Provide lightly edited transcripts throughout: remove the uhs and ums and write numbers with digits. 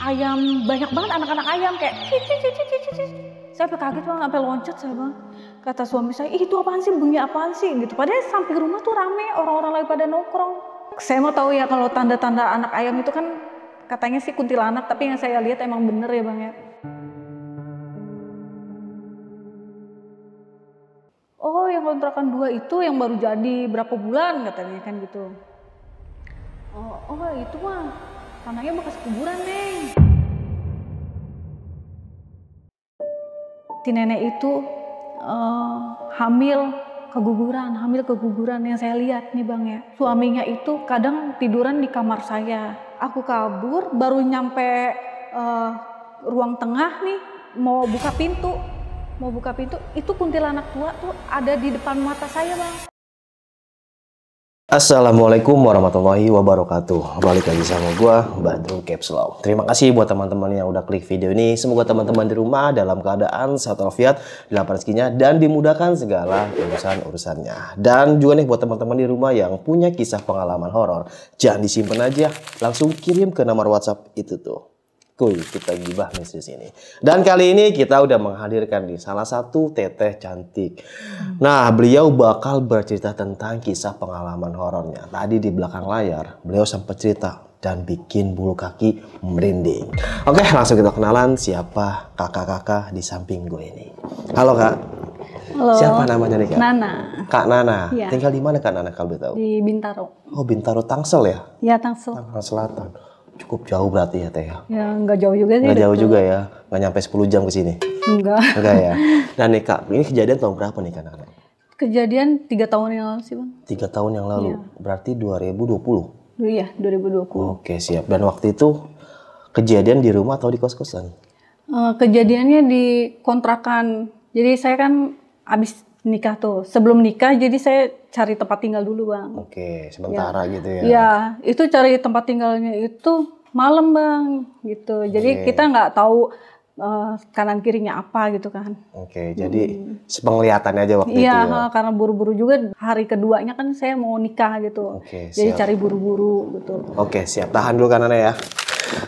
ayam, banyak banget anak-anak ayam kayak saya sampai kaget bang, sampai loncat saya bang. Kata suami saya, ih itu apaan sih, bunyi apaan sih gitu. Padahal samping rumah tuh rame, orang-orang lagi pada nongkrong. Saya mau tahu ya kalau tanda-tanda anak ayam itu kan katanya sih kuntilanak, tapi yang saya lihat emang bener ya bang ya. Oh yang kontrakan 2 itu yang baru jadi berapa bulan katanya kan gitu. Oh itu mah tanahnya bekas kuburan neng. Si nenek itu hamil keguguran yang saya lihat nih bang ya. Suaminya itu kadang tiduran di kamar saya. Aku kabur baru nyampe ruang tengah nih mau buka pintu itu kuntilanak tua tuh ada di depan mata saya bang. Assalamualaikum warahmatullahi wabarakatuh. Balik lagi sama gua Badrul Capslow. Terima kasih buat teman-teman yang udah klik video ini. Semoga teman-teman di rumah dalam keadaan sehat walafiat, dilapangkan rezekinya dan dimudahkan segala urusan-urusannya. Dan juga nih buat teman-teman di rumah yang punya kisah pengalaman horor, jangan disimpan aja, langsung kirim ke nomor WhatsApp itu tuh. Kuy, kita gibah misteri sini. Dan kali ini kita udah menghadirkan nih salah satu teteh cantik. Nah, beliau bakal bercerita tentang kisah pengalaman horornya. Tadi di belakang layar, beliau sempat cerita dan bikin bulu kaki merinding. Oke, langsung kita kenalan siapa kakak-kakak di samping gue ini. Halo kak. Halo. Siapa namanya nih kak? Nana. Kak Nana. Ya. Tinggal di mana kak Nana kalau tahu? Di Bintaro. Oh, Bintaro Tangsel ya? Ya Tangsel. Tangerang Selatan. Cukup jauh berarti ya teh ya? Ya nggak jauh juga sih. Nggak jauh juga ya? Nggak nyampe 10 jam ke sini? Enggak. Enggak ya? Dan nih kak, ini kejadian tahun berapa nih kak? Kejadian 3 tahun yang lalu sih bang. 3 tahun yang lalu? Iya. Berarti 2020? Iya 2020. Oke siap. Dan waktu itu kejadian di rumah atau di kos-kosan? Kejadiannya di kontrakan. Jadi saya kan abis nikah tuh. Sebelum nikah jadi saya cari tempat tinggal dulu bang. Oke, sementara gitu ya? Iya, itu cari tempat tinggalnya itu malam bang gitu. Jadi kita nggak tahu kanan kirinya apa gitu kan. Oke, jadi sepenglihatan aja waktu itu Iya, ya? karena buru-buru juga hari keduanya kan saya mau nikah gitu. Oke, jadi siap. cari buru-buru gitu. Oke, siap. Tahan dulu kanannya ya.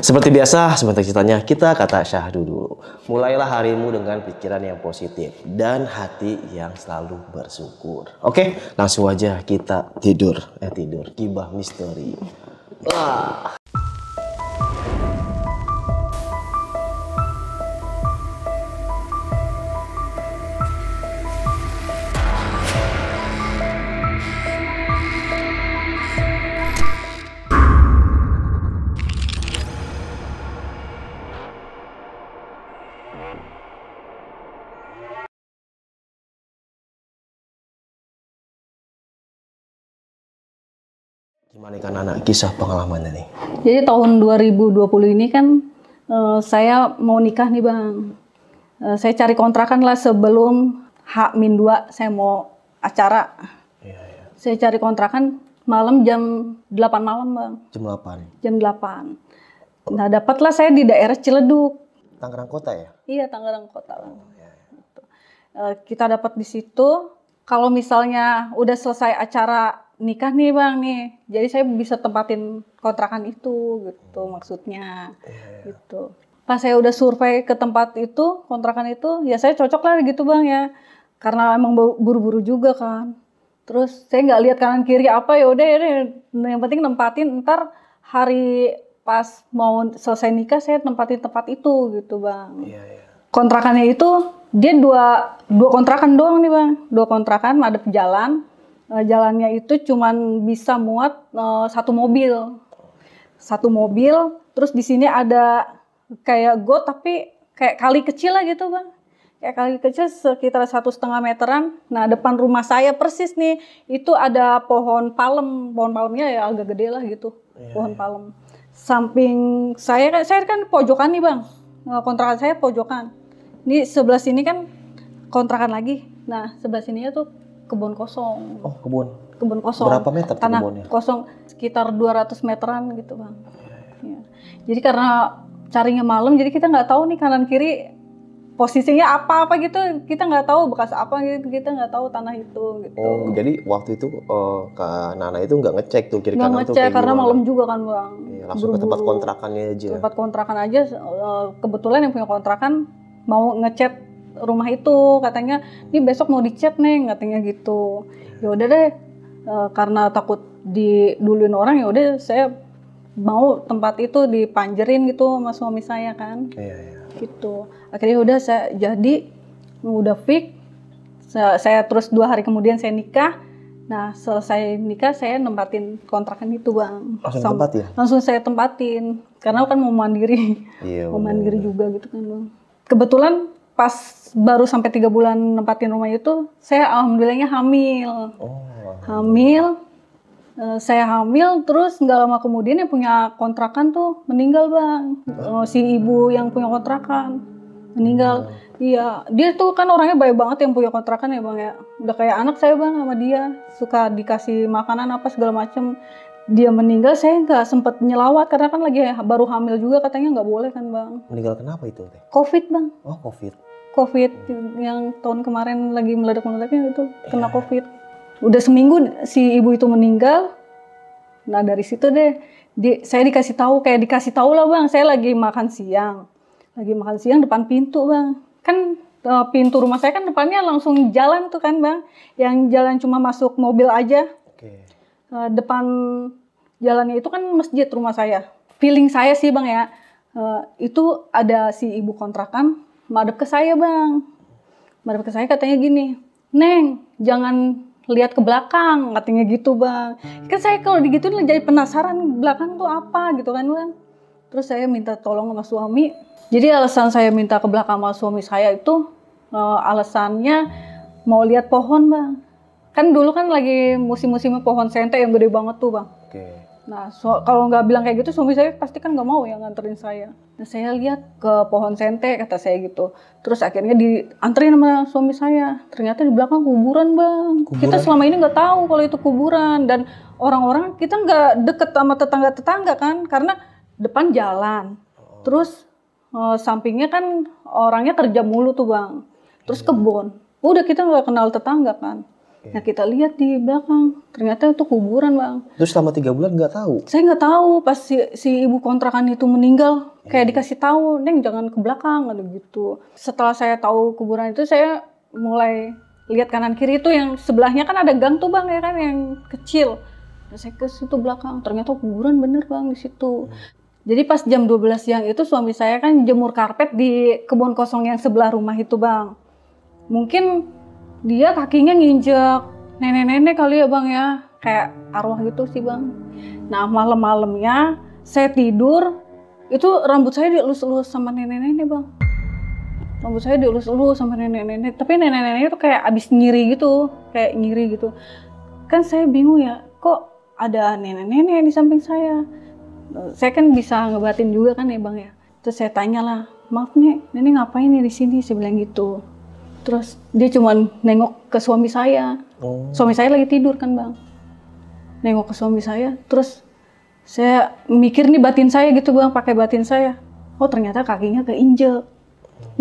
Seperti biasa, sebentar ceritanya kita kata syahdu dulu. Mulailah harimu dengan pikiran yang positif dan hati yang selalu bersyukur. Oke, langsung aja kita tidur. Gibah misteri. Wah. Gimana kan anak kisah pengalamannya nih? Jadi tahun 2020 ini kan saya mau nikah nih bang. Saya cari kontrakan lah sebelum H-2 saya mau acara. Iya. Saya cari kontrakan malam jam 8 malam bang. Jam 8? Jam 8. Nah dapatlah saya di daerah Ciledug. Tangerang Kota ya? Iya Tangerang Kota bang. Gitu. Kita dapat di situ. Kalau misalnya udah selesai acara nikah nih bang nih, jadi saya bisa tempatin kontrakan itu gitu maksudnya. Gitu. Pas saya udah survei ke tempat itu, kontrakan itu, ya saya cocok lah gitu bang ya, karena emang buru-buru juga kan. Terus saya nggak lihat kanan kiri apa, ya udah yang penting nempatin, ntar hari pas mau selesai nikah saya tempatin tempat itu gitu bang. Iya. Kontrakannya itu dia dua kontrakan doang nih bang, 2 kontrakan madep jalan. Jalannya itu cuman bisa muat 1 mobil. 1 mobil, terus di sini ada kayak got tapi kayak kali kecil lah gitu bang. Kayak kali kecil sekitar 1,5 meteran. Nah depan rumah saya persis nih, itu ada pohon palem. Pohon palemnya ya agak gede lah gitu, pohon palem. Samping saya kan pojokan nih bang, kontrakan saya pojokan. Ini sebelah sini kan kontrakan lagi. Nah sebelah sininya tuh kebun kosong. Oh, kebun kosong. Berapa meter tanah kebunnya? Kosong sekitar 200 meteran gitu bang. Ya. Jadi karena carinya malam, jadi kita nggak tahu nih kanan kiri posisinya apa gitu, kita nggak tahu bekas apa gitu, kita nggak tahu tanah itu gitu. Oh, jadi waktu itu Kak Nana itu nggak ngecek tuh kiri Nggak kanan tuh ngecek kayak karena gimana? malam juga kan Bang. Iya, langsung ke tempat kontrakannya aja. Tempat kontrakan aja, kebetulan yang punya kontrakan mau ngecat rumah itu, katanya ini besok mau dicat Neng, katanya gitu. Ya udah deh, karena takut diduluin orang, ya udah saya mau tempat itu dipanjerin gitu sama suami saya kan. Iya. Gitu. Akhirnya udah saya jadi, udah fix. Saya terus 2 hari kemudian saya nikah. Nah selesai nikah saya nempatin kontrakan itu Bang. Langsung tempatin? Langsung saya tempatin. Karena kan mau mandiri. Iya, mau mandiri juga gitu kan Bang. Kebetulan pas baru sampai 3 bulan nempatin rumah itu, saya alhamdulillahnya hamil. Hamil. Saya hamil, terus nggak lama kemudian yang punya kontrakan tuh meninggal Bang. Si ibu yang punya kontrakan meninggal. Iya, dia tuh kan orangnya baik banget yang punya kontrakan ya Bang ya. Udah kayak anak saya Bang sama dia. Suka dikasih makanan apa segala macem. Dia meninggal, saya nggak sempet nyelawat karena kan lagi baru hamil juga, katanya nggak boleh kan Bang. Meninggal kenapa itu? Covid Bang. Oh, Covid. Covid yang tahun kemarin lagi meledak-meledaknya itu kena Covid. Udah seminggu si ibu itu meninggal. Nah dari situ deh saya dikasih tahu lah Bang, saya lagi makan siang depan pintu Bang. Kan pintu rumah saya kan depannya langsung jalan tuh kan Bang, yang jalan cuma masuk mobil aja. Depan jalannya itu kan masjid rumah saya. Feeling saya sih Bang ya, itu ada si ibu kontrakan madep ke saya Bang. Madep ke saya katanya gini, Neng jangan lihat ke belakang, katanya gitu Bang. Kan saya kalau digituin jadi penasaran belakang tuh apa gitu kan Bang. Terus saya minta tolong sama suami. Jadi alasan saya minta ke belakang sama suami saya itu alasannya mau lihat pohon Bang. Kan dulu kan lagi musim-musimnya pohon sente yang gede banget tuh Bang. Nah kalau nggak bilang kayak gitu suami saya pasti kan nggak mau yang nganterin saya. Nah saya lihat ke pohon sente kata saya gitu. Terus akhirnya dianterin sama suami saya. Ternyata di belakang kuburan Bang. Kita selama ini nggak tahu kalau itu kuburan. Dan orang-orang kita nggak deket sama tetangga-tetangga kan. Karena depan jalan. Terus sampingnya kan orangnya kerja mulu tuh Bang. Terus kebun. Udah kita nggak kenal tetangga kan. Nah kita lihat di belakang, ternyata itu kuburan Bang. Terus selama 3 bulan nggak tahu? Saya nggak tahu, pas si ibu kontrakan itu meninggal, kayak dikasih tahu, Neng jangan ke belakang, gitu. Setelah saya tahu kuburan itu, saya mulai lihat kanan kiri itu yang sebelahnya kan ada gang tuh Bang ya kan, yang kecil. Nah, saya ke situ belakang, ternyata kuburan bener Bang di situ. Jadi pas jam 12 siang itu suami saya kan jemur karpet di kebun kosong yang sebelah rumah itu Bang. Mungkin dia kakinya nginjek nenek-nenek kali ya Bang ya, kayak arwah gitu sih Bang. Nah malam-malamnya saya tidur, itu rambut saya dielus-elus sama nenek-nenek Bang. Rambut saya dielus-elus sama nenek-nenek, tapi nenek-nenek itu kayak abis nyiri gitu, kayak nyiri gitu. Kan saya bingung ya, kok ada nenek-nenek di samping saya. Saya kan bisa ngebatin juga kan ya Bang ya. Terus saya tanya lah, maaf Nek, nenek ngapain nih di sini? Saya bilang gitu. Terus dia cuma nengok ke suami saya. Suami saya lagi tidur kan Bang. Nengok ke suami saya. Terus saya mikir nih batin saya gitu Bang, pakai batin saya. Oh ternyata kakinya keinjek.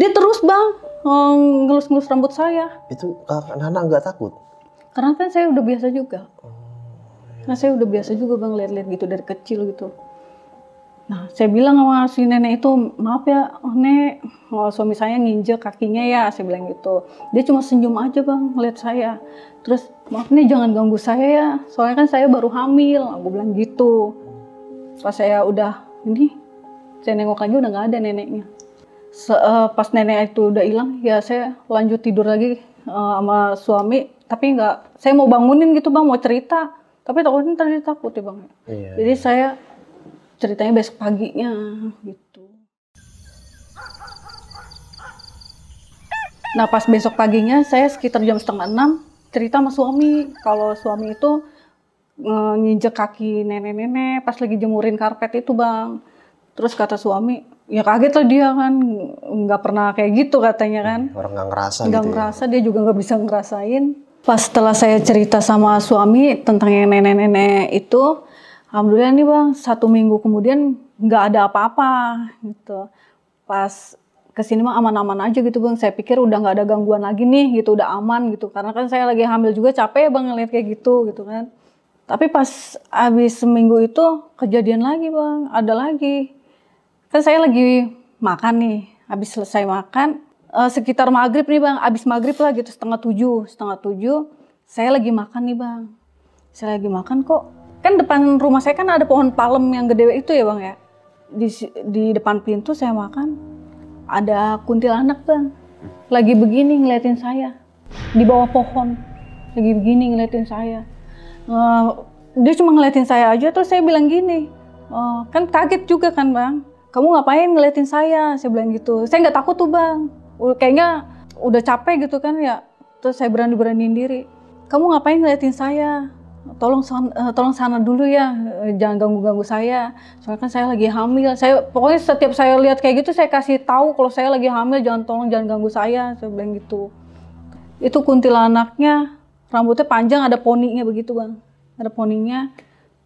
Dia terus Bang ngelus-ngelus rambut saya. Itu Kak Nana nggak takut? Karena kan saya udah biasa juga. Nah saya udah biasa juga Bang lihat-lihat gitu dari kecil gitu. Nah, saya bilang sama si nenek itu, maaf ya, Nek, suami saya nginjek kakinya ya, saya bilang gitu. Dia cuma senyum aja Bang, ngeliat saya. Terus, maaf nih jangan ganggu saya ya, soalnya kan saya baru hamil, aku bilang gitu. Pas saya udah, saya nengok lagi udah nggak ada neneknya. Pas nenek itu udah hilang, ya saya lanjut tidur lagi sama suami, tapi nggak, saya mau bangunin gitu Bang, mau cerita. Tapi takutnya tadi takut ya Bang. Iya. Jadi saya ceritanya besok paginya gitu. Nah pas besok paginya saya sekitar jam 5:30 cerita sama suami kalau suami itu nginjek kaki nenek-nenek pas lagi jemurin karpet itu Bang. Terus kata suami, ya kaget lah dia kan, nggak pernah kayak gitu katanya kan. Orang nggak ngerasa nggak gitu ngerasa, dia juga nggak bisa ngerasain. Pas setelah saya cerita sama suami tentang yang nenek-nenek itu, alhamdulillah nih Bang, 1 minggu kemudian nggak ada apa-apa gitu. Pas kesini mah aman-aman aja gitu bang. Saya pikir udah nggak ada gangguan lagi nih gitu, udah aman gitu. Karena kan saya lagi hamil juga, capek bang ngeliat kayak gitu kan. Tapi pas habis seminggu itu kejadian lagi bang, ada lagi. Kan saya lagi makan nih, habis selesai makan sekitar maghrib nih bang, habis maghrib lah gitu setengah tujuh, saya lagi makan nih bang. Saya lagi makan kok, kan depan rumah saya kan ada pohon palem yang gede itu ya bang ya. Di depan pintu saya makan, ada kuntilanak bang, lagi begini ngeliatin saya di bawah pohon, lagi begini ngeliatin saya. Dia cuma ngeliatin saya aja, terus saya bilang gini, kan kaget juga kan bang, kamu ngapain ngeliatin saya bilang gitu. Saya nggak takut tuh bang, kayaknya udah capek gitu kan ya. Terus saya beraniin diri, kamu ngapain ngeliatin saya, tolong sana dulu ya, jangan ganggu saya, soalnya kan saya lagi hamil. Pokoknya setiap saya lihat kayak gitu saya kasih tahu kalau saya lagi hamil, jangan ganggu saya bilang gitu. Itu kuntilanaknya rambutnya panjang, ada poninya begitu bang, ada poninya.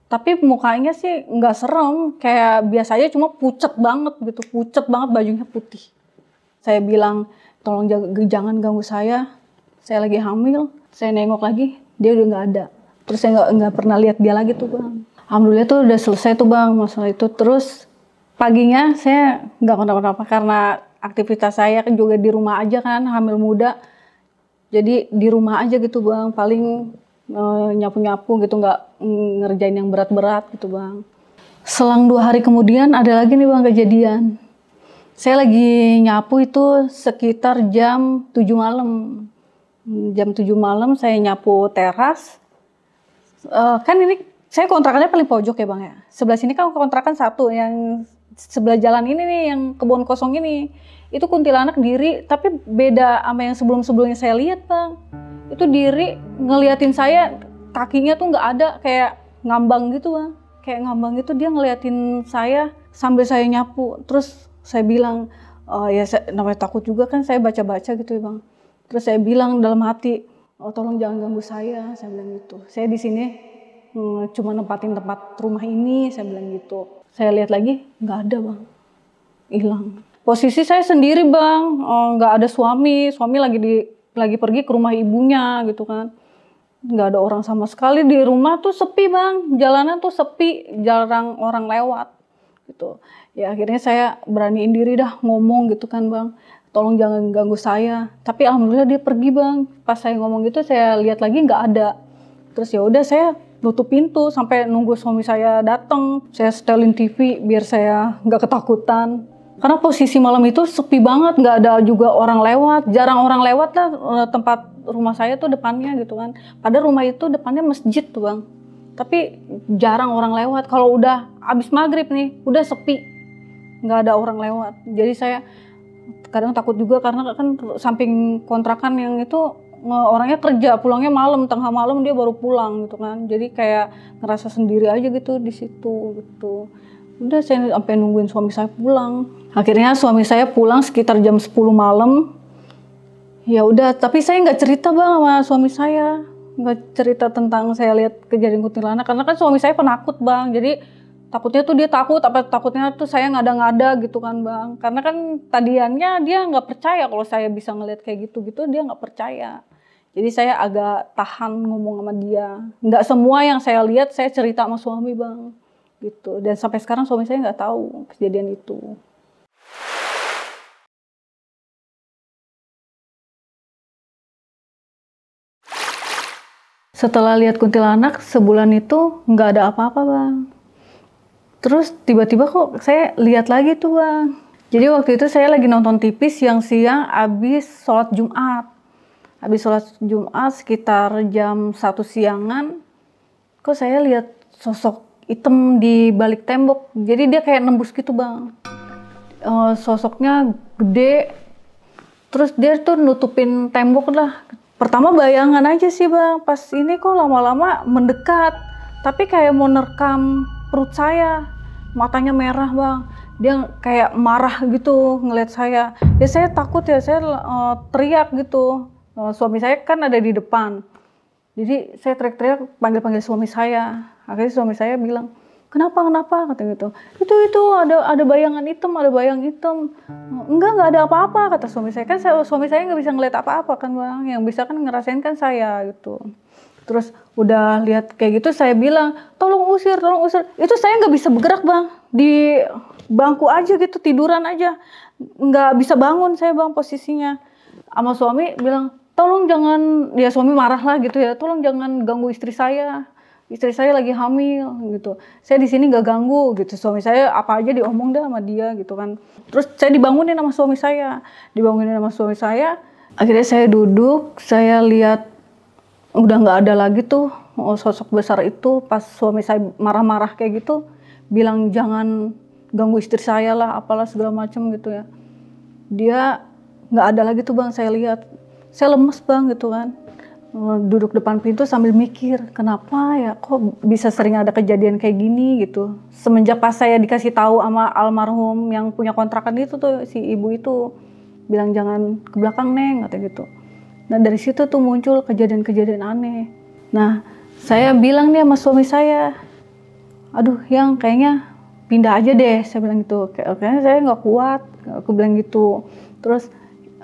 Tapi mukanya sih nggak serem, kayak biasa aja, cuma pucet banget gitu, bajunya putih. Saya bilang, tolong jangan ganggu saya lagi hamil. Saya nengok lagi, dia udah nggak ada. Terus saya nggak pernah lihat dia lagi tuh bang. Alhamdulillah tuh udah selesai tuh bang masalah itu. Terus paginya saya nggak kenapa-napa karena aktivitas saya kan juga di rumah aja kan, hamil muda. Jadi di rumah aja gitu bang, paling nyapu-nyapu gitu, nggak ngerjain yang berat-berat gitu bang. Selang 2 hari kemudian ada lagi nih bang kejadian. Saya lagi nyapu itu sekitar jam 7 malam. Jam 7 malam saya nyapu teras. Kan ini saya kontrakannya paling pojok ya bang ya. Sebelah sini kan kontrakan satu, yang sebelah jalan ini nih yang kebun kosong ini. Itu kuntilanak diri, tapi beda sama yang sebelum-sebelumnya saya lihat bang. Itu diri ngeliatin saya, kakinya tuh nggak ada, kayak ngambang gitu bang. Kayak ngambang gitu, dia ngeliatin saya sambil saya nyapu. Terus saya bilang, ya namanya takut juga kan, saya baca-baca gitu ya bang. Terus saya bilang dalam hati, tolong jangan ganggu saya bilang gitu. Saya di sini cuma nempatin tempat rumah ini, saya bilang gitu. Saya lihat lagi, nggak ada bang, hilang. Posisi saya sendiri bang, nggak ada suami lagi pergi ke rumah ibunya gitu kan. Nggak ada orang sama sekali di rumah, tuh sepi bang, jalanan tuh sepi, jarang orang lewat gitu. Ya akhirnya saya beraniin diri dah ngomong gitu kan bang, tolong jangan ganggu saya. Tapi alhamdulillah dia pergi bang. Pas saya ngomong gitu saya lihat lagi nggak ada. Terus ya udah saya nutup pintu sampai nunggu suami saya datang. Saya setelin TV biar saya nggak ketakutan. Karena posisi malam itu sepi banget, nggak ada juga orang lewat, jarang orang lewat lah. Tempat rumah saya tuh depannya gitu kan. Padahal rumah itu depannya masjid tuh bang, tapi jarang orang lewat. Kalau udah abis maghrib nih, udah sepi, nggak ada orang lewat. Jadi saya kadang takut juga karena kan samping kontrakan yang itu orangnya kerja, pulangnya malam, tengah malam dia baru pulang gitu kan. Jadi kayak ngerasa sendiri aja gitu di situ gitu. Udah saya sampai nungguin suami saya pulang. Akhirnya suami saya pulang sekitar jam 10 malam. Ya udah, tapi saya nggak cerita bang sama suami saya. Nggak cerita tentang saya lihat kejadian kuntilanak. Karena kan suami saya penakut bang. Jadi takutnya tuh dia takut, takutnya tuh saya ngada-ngada gitu kan bang. Karena kan tadiannya dia nggak percaya kalau saya bisa ngelihat kayak gitu-gitu, dia nggak percaya. Jadi saya agak tahan ngomong sama dia. Nggak semua yang saya lihat saya cerita sama suami bang. Gitu. Dan sampai sekarang suami saya nggak tahu kejadian itu. Setelah lihat kuntilanak sebulan itu nggak ada apa-apa bang. Terus tiba-tiba kok saya lihat lagi tuh bang. Jadi waktu itu saya lagi nonton TV siang-siang abis sholat Jumat. Habis sholat Jumat sekitar jam 1 siangan, kok saya lihat sosok hitam di balik tembok. Jadi dia kayak nembus gitu bang. Sosoknya gede, terus dia tuh nutupin tembok lah. Pertama bayangan aja sih bang, pas ini kok lama-lama mendekat. Tapi kayak mau nerkam perut saya, matanya merah bang. Dia kayak marah gitu ngeliat saya. Ya saya takut ya, saya teriak gitu. Suami saya kan ada di depan. Jadi saya teriak-teriak panggil-panggil suami saya. Akhirnya suami saya bilang, kenapa kata gitu. Itu ada bayangan hitam, ada bayang hitam. Enggak ada apa-apa kata suami saya. Kan suami saya nggak bisa ngeliat apa-apa kan bang, yang bisa kan ngerasain kan saya gitu. Terus udah lihat kayak gitu saya bilang tolong usir. Itu saya nggak bisa bergerak bang, di bangku aja gitu, tiduran aja, nggak bisa bangun saya bang posisinya. Sama suami bilang tolong jangan, ya suami marah lah gitu ya, tolong jangan ganggu istri saya lagi hamil gitu, saya di sini nggak ganggu gitu. Suami saya apa aja diomong dah sama dia gitu kan. Terus saya dibangunin sama suami saya, akhirnya saya duduk, saya lihat udah nggak ada lagi tuh sosok besar itu. Pas suami saya marah-marah kayak gitu, bilang jangan ganggu istri saya lah, apalah segala macam gitu ya. Dia nggak ada lagi tuh bang, saya lihat. Saya lemes bang gitu kan. Duduk depan pintu sambil mikir, kenapa ya kok bisa sering ada kejadian kayak gini gitu. Semenjak pas saya dikasih tahu sama almarhum yang punya kontrakan itu tuh, si ibu itu bilang jangan ke belakang neng, kata gitu. Nah dari situ tuh muncul kejadian-kejadian aneh. Nah saya bilang nih sama suami saya, aduh yang kayaknya pindah aja deh, saya bilang gitu. Kayaknya saya nggak kuat, aku bilang gitu. Terus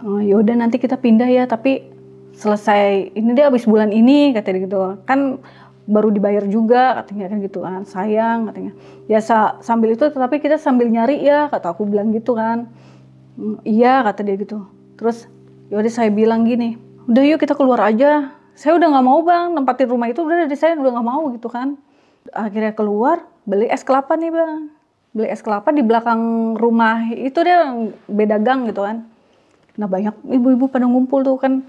yaudah nanti kita pindah ya, tapi selesai ini dia habis bulan ini katanya gitu kan, baru dibayar juga katanya kan gitu kan, sayang katanya ya. Sambil itu tetapi kita sambil nyari ya, kata aku bilang gitu kan. Iya kata dia gitu. Terus yaudah saya bilang gini, udah yuk kita keluar aja, saya udah nggak mau bang nempatin rumah itu, udah dari saya udah nggak mau gitu kan. Akhirnya keluar, beli es kelapa nih bang, beli es kelapa di belakang rumah itu, dia beda gang gitu kan. Nah banyak ibu-ibu pada ngumpul tuh kan,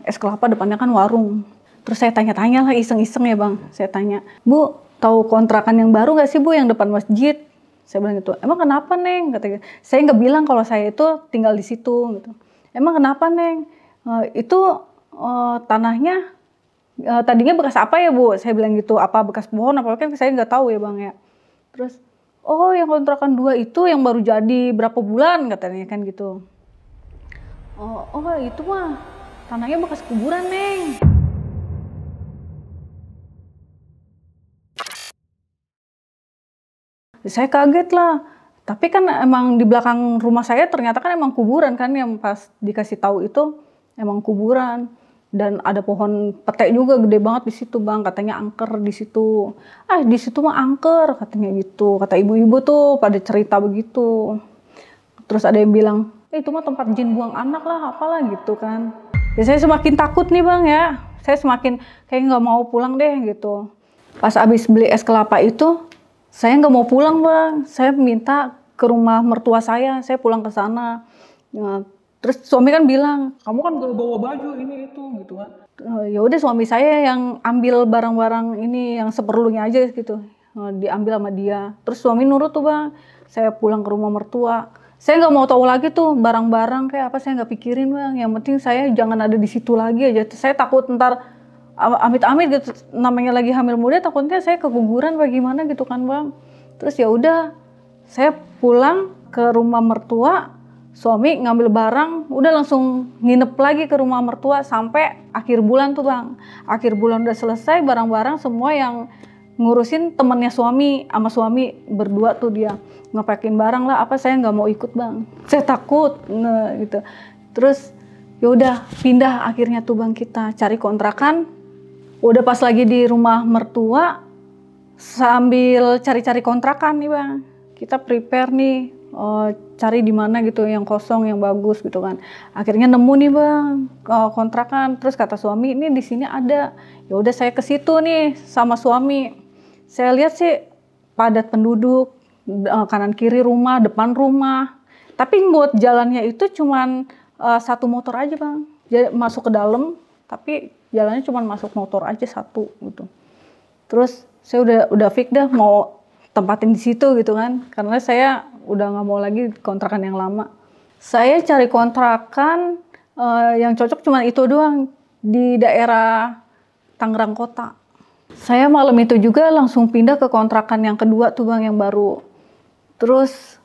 es kelapa depannya kan warung. Terus saya tanya-tanya lah, iseng-iseng ya bang. Saya tanya, Bu tahu kontrakan yang baru nggak sih Bu yang depan masjid? Saya bilang gitu. Emang kenapa neng? Katanya. Saya nggak bilang kalau saya itu tinggal di situ gitu. Emang kenapa neng? Itu tanahnya tadinya bekas apa ya Bu? Saya bilang gitu. Apa bekas pohon? Apa kan saya nggak tahu ya bang ya. Terus oh yang kontrakan 2 itu yang baru jadi berapa bulan katanya kan gitu. Oh itu mah tanahnya bekas kuburan neng. Saya kaget lah. Tapi kan emang di belakang rumah saya ternyata kan emang kuburan kan, yang pas dikasih tahu itu emang kuburan. Dan ada pohon petek juga gede banget di situ bang, katanya angker di situ. Di situ mah angker katanya gitu. Kata ibu-ibu tuh pada cerita begitu. Terus ada yang bilang, itu mah tempat jin buang anak lah, apalah gitu kan. Ya saya semakin takut nih bang ya. Saya semakin kayak nggak mau pulang deh gitu. Pas abis beli es kelapa itu, saya nggak mau pulang bang. Saya minta ke rumah mertua saya pulang ke sana. Nah, terus suami kan bilang, kamu kan gak bawa baju ini itu gitu kan. Ya udah suami saya yang ambil barang-barang ini yang seperlunya aja gitu. Diambil sama dia. Terus suami nurut tuh bang. Saya pulang ke rumah mertua. Saya nggak mau tahu lagi tuh barang-barang kayak apa, saya nggak pikirin bang. Yang penting saya jangan ada di situ lagi aja. Saya takut ntar amit-amit gitu, namanya lagi hamil muda, takutnya saya keguguran bagaimana gitu kan bang. Terus ya udah saya pulang ke rumah mertua, suami ngambil barang, udah langsung nginep lagi ke rumah mertua sampai akhir bulan tuh bang. Akhir bulan udah selesai, barang-barang semua yang ngurusin temennya suami, sama suami berdua tuh dia ngepakin barang lah apa, saya nggak mau ikut bang, saya takut gitu. Terus yaudah pindah akhirnya tuh bang, kita cari kontrakan. Udah pas lagi di rumah mertua sambil cari-cari kontrakan nih bang, kita prepare nih cari di mana gitu yang kosong yang bagus gitu kan. Akhirnya nemu nih bang kontrakan. Terus kata suami ini di sini ada. Ya udah saya ke situ nih sama suami. Saya lihat sih padat penduduk, kanan kiri rumah, depan rumah. Tapi buat jalannya itu cuman satu motor aja bang. Jadi masuk ke dalam, tapi jalannya cuma masuk motor aja satu gitu. Terus saya udah fix dah mau tempatin di situ gitu kan, karena saya udah nggak mau lagi kontrakan yang lama. Saya cari kontrakan yang cocok cuma itu doang di daerah Tangerang Kota. Saya malam itu juga langsung pindah ke kontrakan yang kedua tuh bang, yang baru. Terus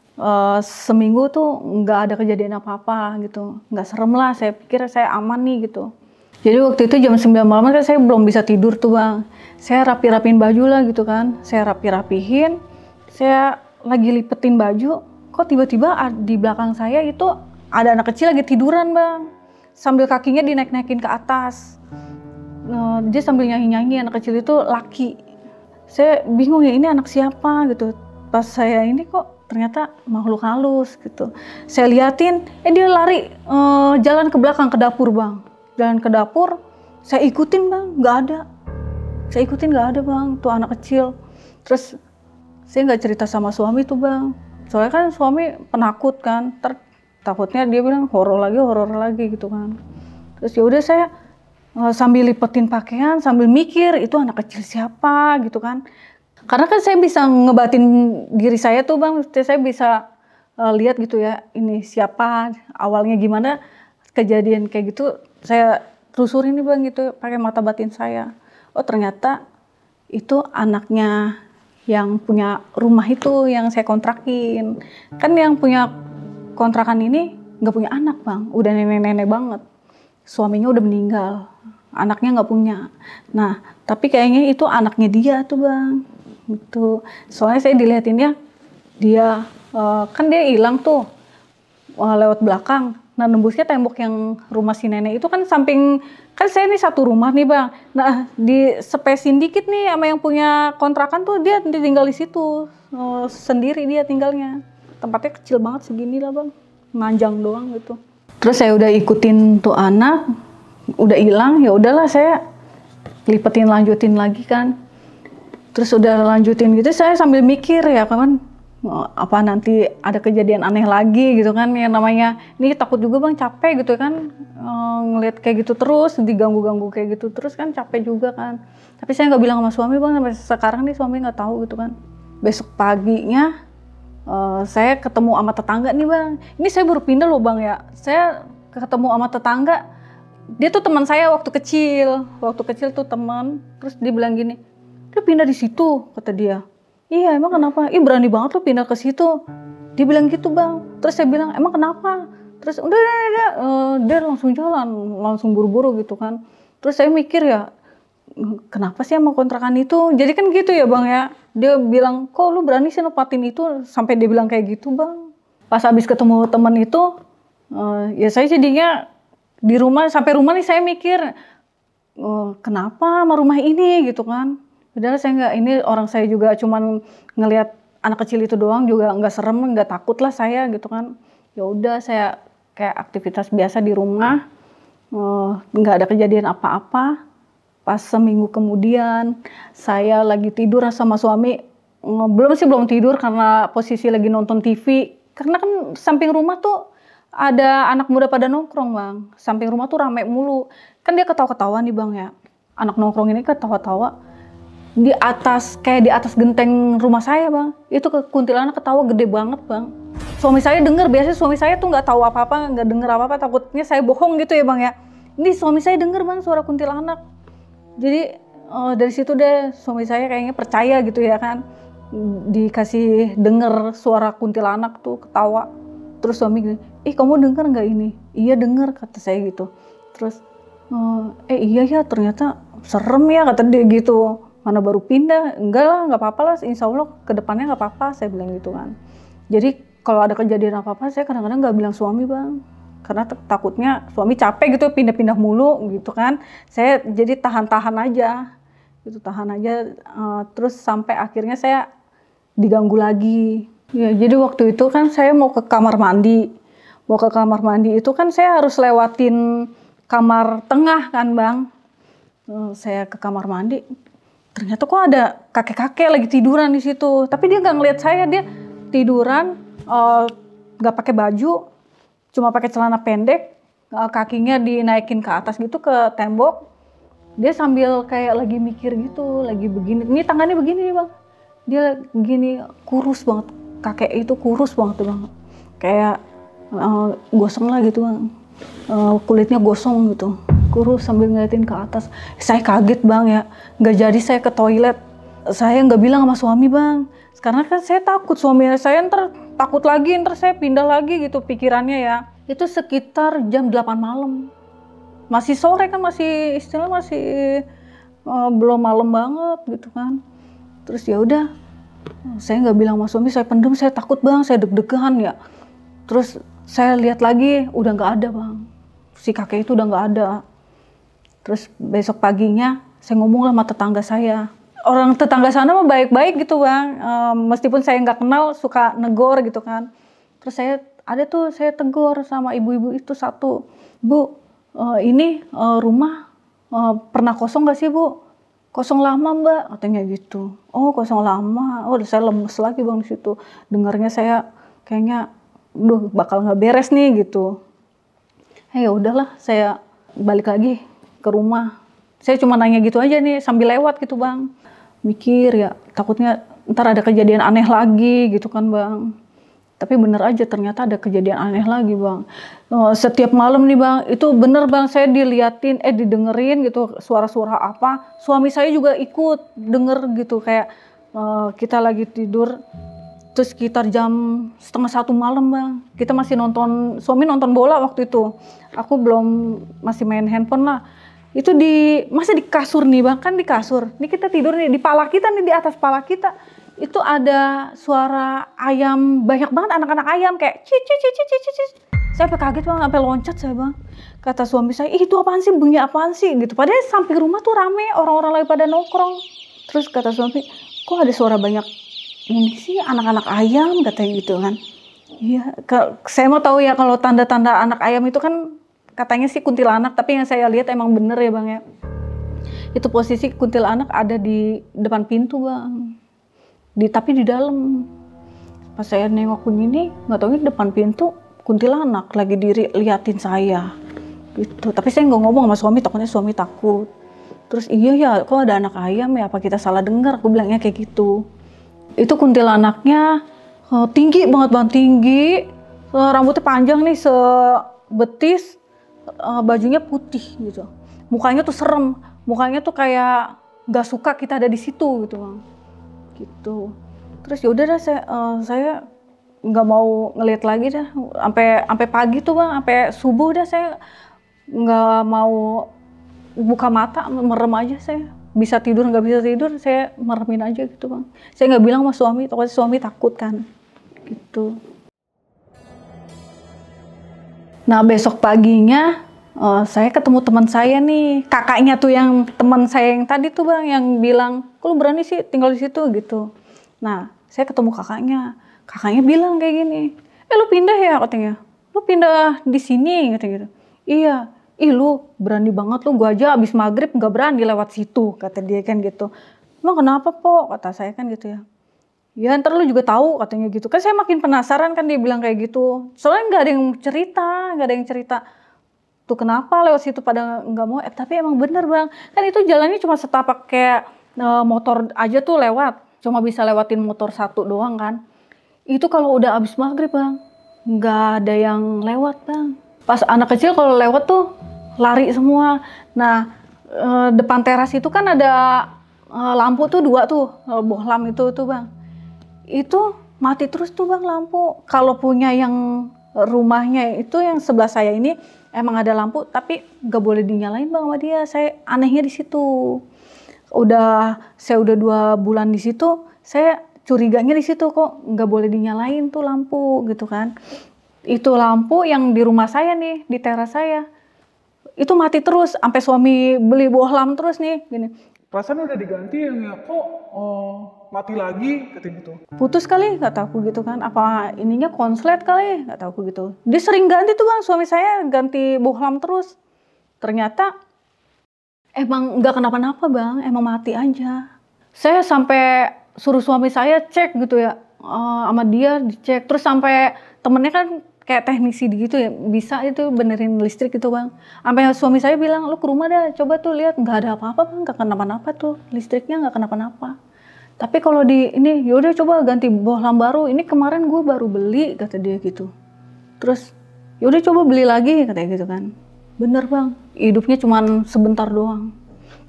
seminggu tuh nggak ada kejadian apa-apa gitu, nggak serem lah. Saya pikir saya aman nih gitu. Jadi waktu itu jam 9 malam kan saya belum bisa tidur tuh bang. Saya rapi-rapiin baju lah gitu kan. Saya rapi-rapihin, saya lagi lipetin baju. Kok tiba-tiba di belakang saya itu ada anak kecil lagi tiduran bang. Sambil kakinya dinaik-naikin ke atas. Dia sambil nyanyi-nyanyi, anak kecil itu laki. Saya bingung ya ini anak siapa gitu. Pas saya ini kok ternyata makhluk halus gitu. Saya liatin, dia lari jalan ke belakang ke dapur bang. Jalan ke dapur, saya ikutin bang, nggak ada. Saya ikutin nggak ada bang, tuh anak kecil. Terus saya nggak cerita sama suami tuh bang. Soalnya kan suami penakut kan, takutnya dia bilang horor lagi gitu kan. Terus ya udah saya sambil lipetin pakaian, sambil mikir itu anak kecil siapa gitu kan. Karena kan saya bisa ngebatin diri saya tuh bang, saya bisa lihat gitu ya, ini siapa, awalnya gimana, kejadian kayak gitu, saya telusurin nih bang gitu, pakai mata batin saya. Oh ternyata itu anaknya yang punya rumah itu, yang saya kontrakin. Kan yang punya kontrakan ini nggak punya anak bang, udah nenek-nenek banget. Suaminya udah meninggal, anaknya nggak punya. Nah tapi kayaknya itu anaknya dia tuh bang. Gitu. Soalnya saya dilihatinnya dia kan dia hilang tuh lewat belakang. Nah nembusnya tembok yang rumah si nenek itu kan samping, kan saya ini satu rumah nih bang. Nah di sepesin dikit nih sama yang punya kontrakan tuh dia tinggal di situ sendiri, dia tinggalnya. Tempatnya kecil banget segini lah bang, manjang doang gitu. Terus saya udah ikutin tuh anak, udah hilang, ya udahlah saya lanjutin lagi kan. Terus udah lanjutin gitu, saya sambil mikir ya kan, apa nanti ada kejadian aneh lagi gitu kan, yang namanya ini takut juga bang, capek gitu kan, ngeliat kayak gitu terus, diganggu-ganggu kayak gitu terus kan capek juga kan. Tapi saya nggak bilang sama suami bang, sampai sekarang nih suami nggak tahu gitu kan. Besok paginya saya ketemu sama tetangga nih bang, ini saya baru pindah loh bang ya, saya ketemu sama tetangga, dia tuh teman saya waktu kecil tuh teman, terus dia bilang gini, dia pindah di situ, kata dia. Iya, emang kenapa? Ih, berani banget lo pindah ke situ. Dia bilang gitu bang. Terus saya bilang, emang kenapa? Terus udah, dia langsung jalan, langsung buru-buru gitu kan. Terus saya mikir ya, kenapa sih sama kontrakan itu? Jadi kan gitu ya bang ya. Dia bilang, kok lu berani sih nempatin itu? Sampai dia bilang kayak gitu bang. Pas habis ketemu teman itu, ya saya jadinya di rumah, sampai rumah nih saya mikir, kenapa sama rumah ini gitu kan. Padahal saya nggak, ini orang saya juga cuman ngelihat anak kecil itu doang, juga nggak serem, nggak takut lah saya gitu kan. Ya udah saya kayak aktivitas biasa di rumah, nggak ada kejadian apa-apa. Pas seminggu kemudian saya lagi tidur sama suami, belum tidur karena posisi lagi nonton TV. Karena kan samping rumah tuh ada anak muda pada nongkrong bang, samping rumah tuh rame mulu. Kan dia ketawa-ketawa nih bang ya, anak nongkrong ini ketawa-tawa. Kayak di atas genteng rumah saya bang, itu kuntilanak ketawa gede banget bang. Suami saya denger, biasanya suami saya tuh nggak tahu apa-apa, nggak denger apa-apa, takutnya saya bohong gitu ya bang ya. Ini suami saya denger bang suara kuntilanak. Jadi dari situ deh suami saya kayaknya percaya gitu ya kan, dikasih denger suara kuntilanak tuh ketawa. Terus suami gini, kamu denger nggak ini? Iya denger, kata saya gitu. Terus iya ya ternyata serem ya, kata dia gitu. Mana baru pindah, enggak lah, nggak apa-apa lah, insya Allah ke depannya nggak apa-apa, saya bilang gitu kan. Jadi kalau ada kejadian apa-apa, saya kadang-kadang nggak bilang suami bang, karena takutnya suami capek gitu, pindah-pindah mulu gitu kan. Saya jadi tahan-tahan aja, gitu terus sampai akhirnya saya diganggu lagi. Ya, jadi waktu itu kan saya mau ke kamar mandi, itu kan saya harus lewatin kamar tengah kan bang. Saya ke kamar mandi. Ternyata kok ada kakek-kakek lagi tiduran di situ. Tapi dia nggak ngeliat saya, dia tiduran, nggak pakai baju, cuma pakai celana pendek, kakinya dinaikin ke atas gitu ke tembok. Dia sambil kayak lagi mikir gitu, lagi begini. Ini tangannya begini nih bang. Dia gini kurus banget, kakek itu kurus banget bang. Kayak gosong lah gitu bang, kulitnya gosong gitu. Kurus sambil ngeliatin ke atas. Saya kaget bang ya, nggak jadi saya ke toilet. Saya nggak bilang sama suami bang, karena kan saya takut suami saya ntar takut lagi, ntar saya pindah lagi gitu pikirannya ya. Itu sekitar jam 8 malam. masih sore kan, masih istilah masih belum malam banget gitu kan. Terus ya udah, saya nggak bilang sama suami, saya pendem, saya takut bang, saya deg-degan ya. Terus saya lihat lagi, udah nggak ada bang, si kakek itu udah nggak ada. Terus besok paginya saya ngomong sama tetangga saya. Orang tetangga sana mah baik-baik gitu bang, meskipun saya nggak kenal suka negor gitu kan. Terus saya tegur sama ibu-ibu itu satu, Bu, ini rumah pernah kosong nggak sih Bu? Kosong lama Mbak, katanya gitu. Oh kosong lama, oh saya lemes lagi bang di situ. Dengarnya saya kayaknya, duh bakal nggak beres nih gitu. Ya udahlah, saya balik lagi ke rumah. Saya cuma nanya gitu aja nih sambil lewat gitu bang. Mikir ya, takutnya ntar ada kejadian aneh lagi gitu kan bang. Tapi bener aja ternyata ada kejadian aneh lagi bang. Setiap malam nih bang, itu bener bang, saya didengerin gitu suara-suara apa. Suami saya juga ikut denger gitu, kayak kita lagi tidur. Terus sekitar jam 12:30 malam bang, kita masih suami nonton bola waktu itu. Aku masih main handphone lah. Itu masih di kasur nih bang, kan di kasur. Ini kita tidur nih, di pala kita nih, di atas pala kita. Itu ada suara ayam, banyak banget anak-anak ayam kayak cicit. Saya sampai kaget bang, sampai loncat saya bang. Kata suami saya, itu apaan sih, bunyi apaan sih gitu. Padahal samping rumah tuh rame, orang-orang lagi pada nongkrong. Terus kata suami, kok ada suara banyak ini sih, anak-anak ayam katanya gitu kan. Iya, saya mau tahu ya kalau tanda-tanda anak ayam itu kan katanya sih kuntilanak, tapi yang saya lihat emang bener ya bang ya. Itu posisi kuntilanak ada di depan pintu bang, tapi di dalam. Pas saya nengok begini, nggak tahu ini depan pintu kuntilanak lagi liatin saya gitu. Tapi saya nggak ngomong sama suami, takutnya suami takut. Terus iya ya, kok ada anak ayam ya, apa kita salah dengar? Aku bilangnya kayak gitu. Itu kuntilanaknya tinggi banget bang, tinggi, rambutnya panjang nih sebetis, bajunya putih gitu. Mukanya tuh serem, mukanya tuh kayak gak suka kita ada di situ gitu bang. Gitu. Terus yaudah dah, saya nggak mau ngeliat lagi dah, sampai pagi tuh bang, sampai subuh dah saya nggak mau buka mata, merem aja saya. Bisa tidur nggak bisa tidur, saya meremin aja gitu bang. Saya nggak bilang sama suami, takutnya suami takut kan gitu. Nah besok paginya saya ketemu teman saya nih, kakaknya tuh yang teman saya yang tadi tuh bang, yang bilang, kok lu berani sih tinggal di situ gitu. Nah saya ketemu kakaknya bilang kayak gini, lu pindah ya katanya, lu pindah di sini katanya gitu. Iya. Ih lu berani banget lu, gua aja abis maghrib nggak berani lewat situ, kata dia kan gitu. Emang kenapa po, kata saya kan gitu ya. Ya ntar lu juga tahu katanya gitu. Kan saya makin penasaran kan, dia bilang kayak gitu. Soalnya nggak ada yang cerita. Tuh kenapa lewat situ pada nggak mau, tapi emang bener bang. Kan itu jalannya cuma setapak kayak motor aja tuh lewat. Cuma bisa lewatin motor satu doang kan. Itu kalau udah abis maghrib bang, nggak ada yang lewat bang. Pas anak kecil kalau lewat tuh lari semua. Nah depan teras itu kan ada lampu tuh 2 tuh, bohlam itu tuh bang. Itu mati terus tuh bang lampu. Kalau punya yang rumahnya itu yang sebelah saya ini emang ada lampu, tapi nggak boleh dinyalain bang sama dia. Saya anehnya di situ. Saya udah 2 bulan di situ, saya curiganya di situ, kok nggak boleh dinyalain tuh lampu gitu kan. Itu lampu yang di rumah saya nih, di teras saya. Itu mati terus, sampai suami beli bohlam terus nih, gini. Perasaan udah diganti ya, kok mati lagi, katanya gitu. Putus kali, kata aku gitu kan. Apa ininya konslet kali, kata aku gitu. Dia sering ganti tuh bang, suami saya ganti bohlam terus. Ternyata emang nggak kenapa-napa bang, emang mati aja. Saya sampai suruh suami saya cek gitu ya, sama dia dicek. Terus sampai temennya kan kayak teknisi gitu ya, bisa itu benerin listrik gitu bang. Sampai suami saya bilang, lu ke rumah dah, coba tuh lihat, nggak ada apa-apa bang, nggak kenapa-napa tuh, listriknya nggak kenapa-napa. Tapi kalau ini, yaudah coba ganti bohlam baru, ini kemarin gue baru beli, kata dia gitu. Terus, yaudah coba beli lagi, katanya gitu kan. Bener bang, hidupnya cuma sebentar doang.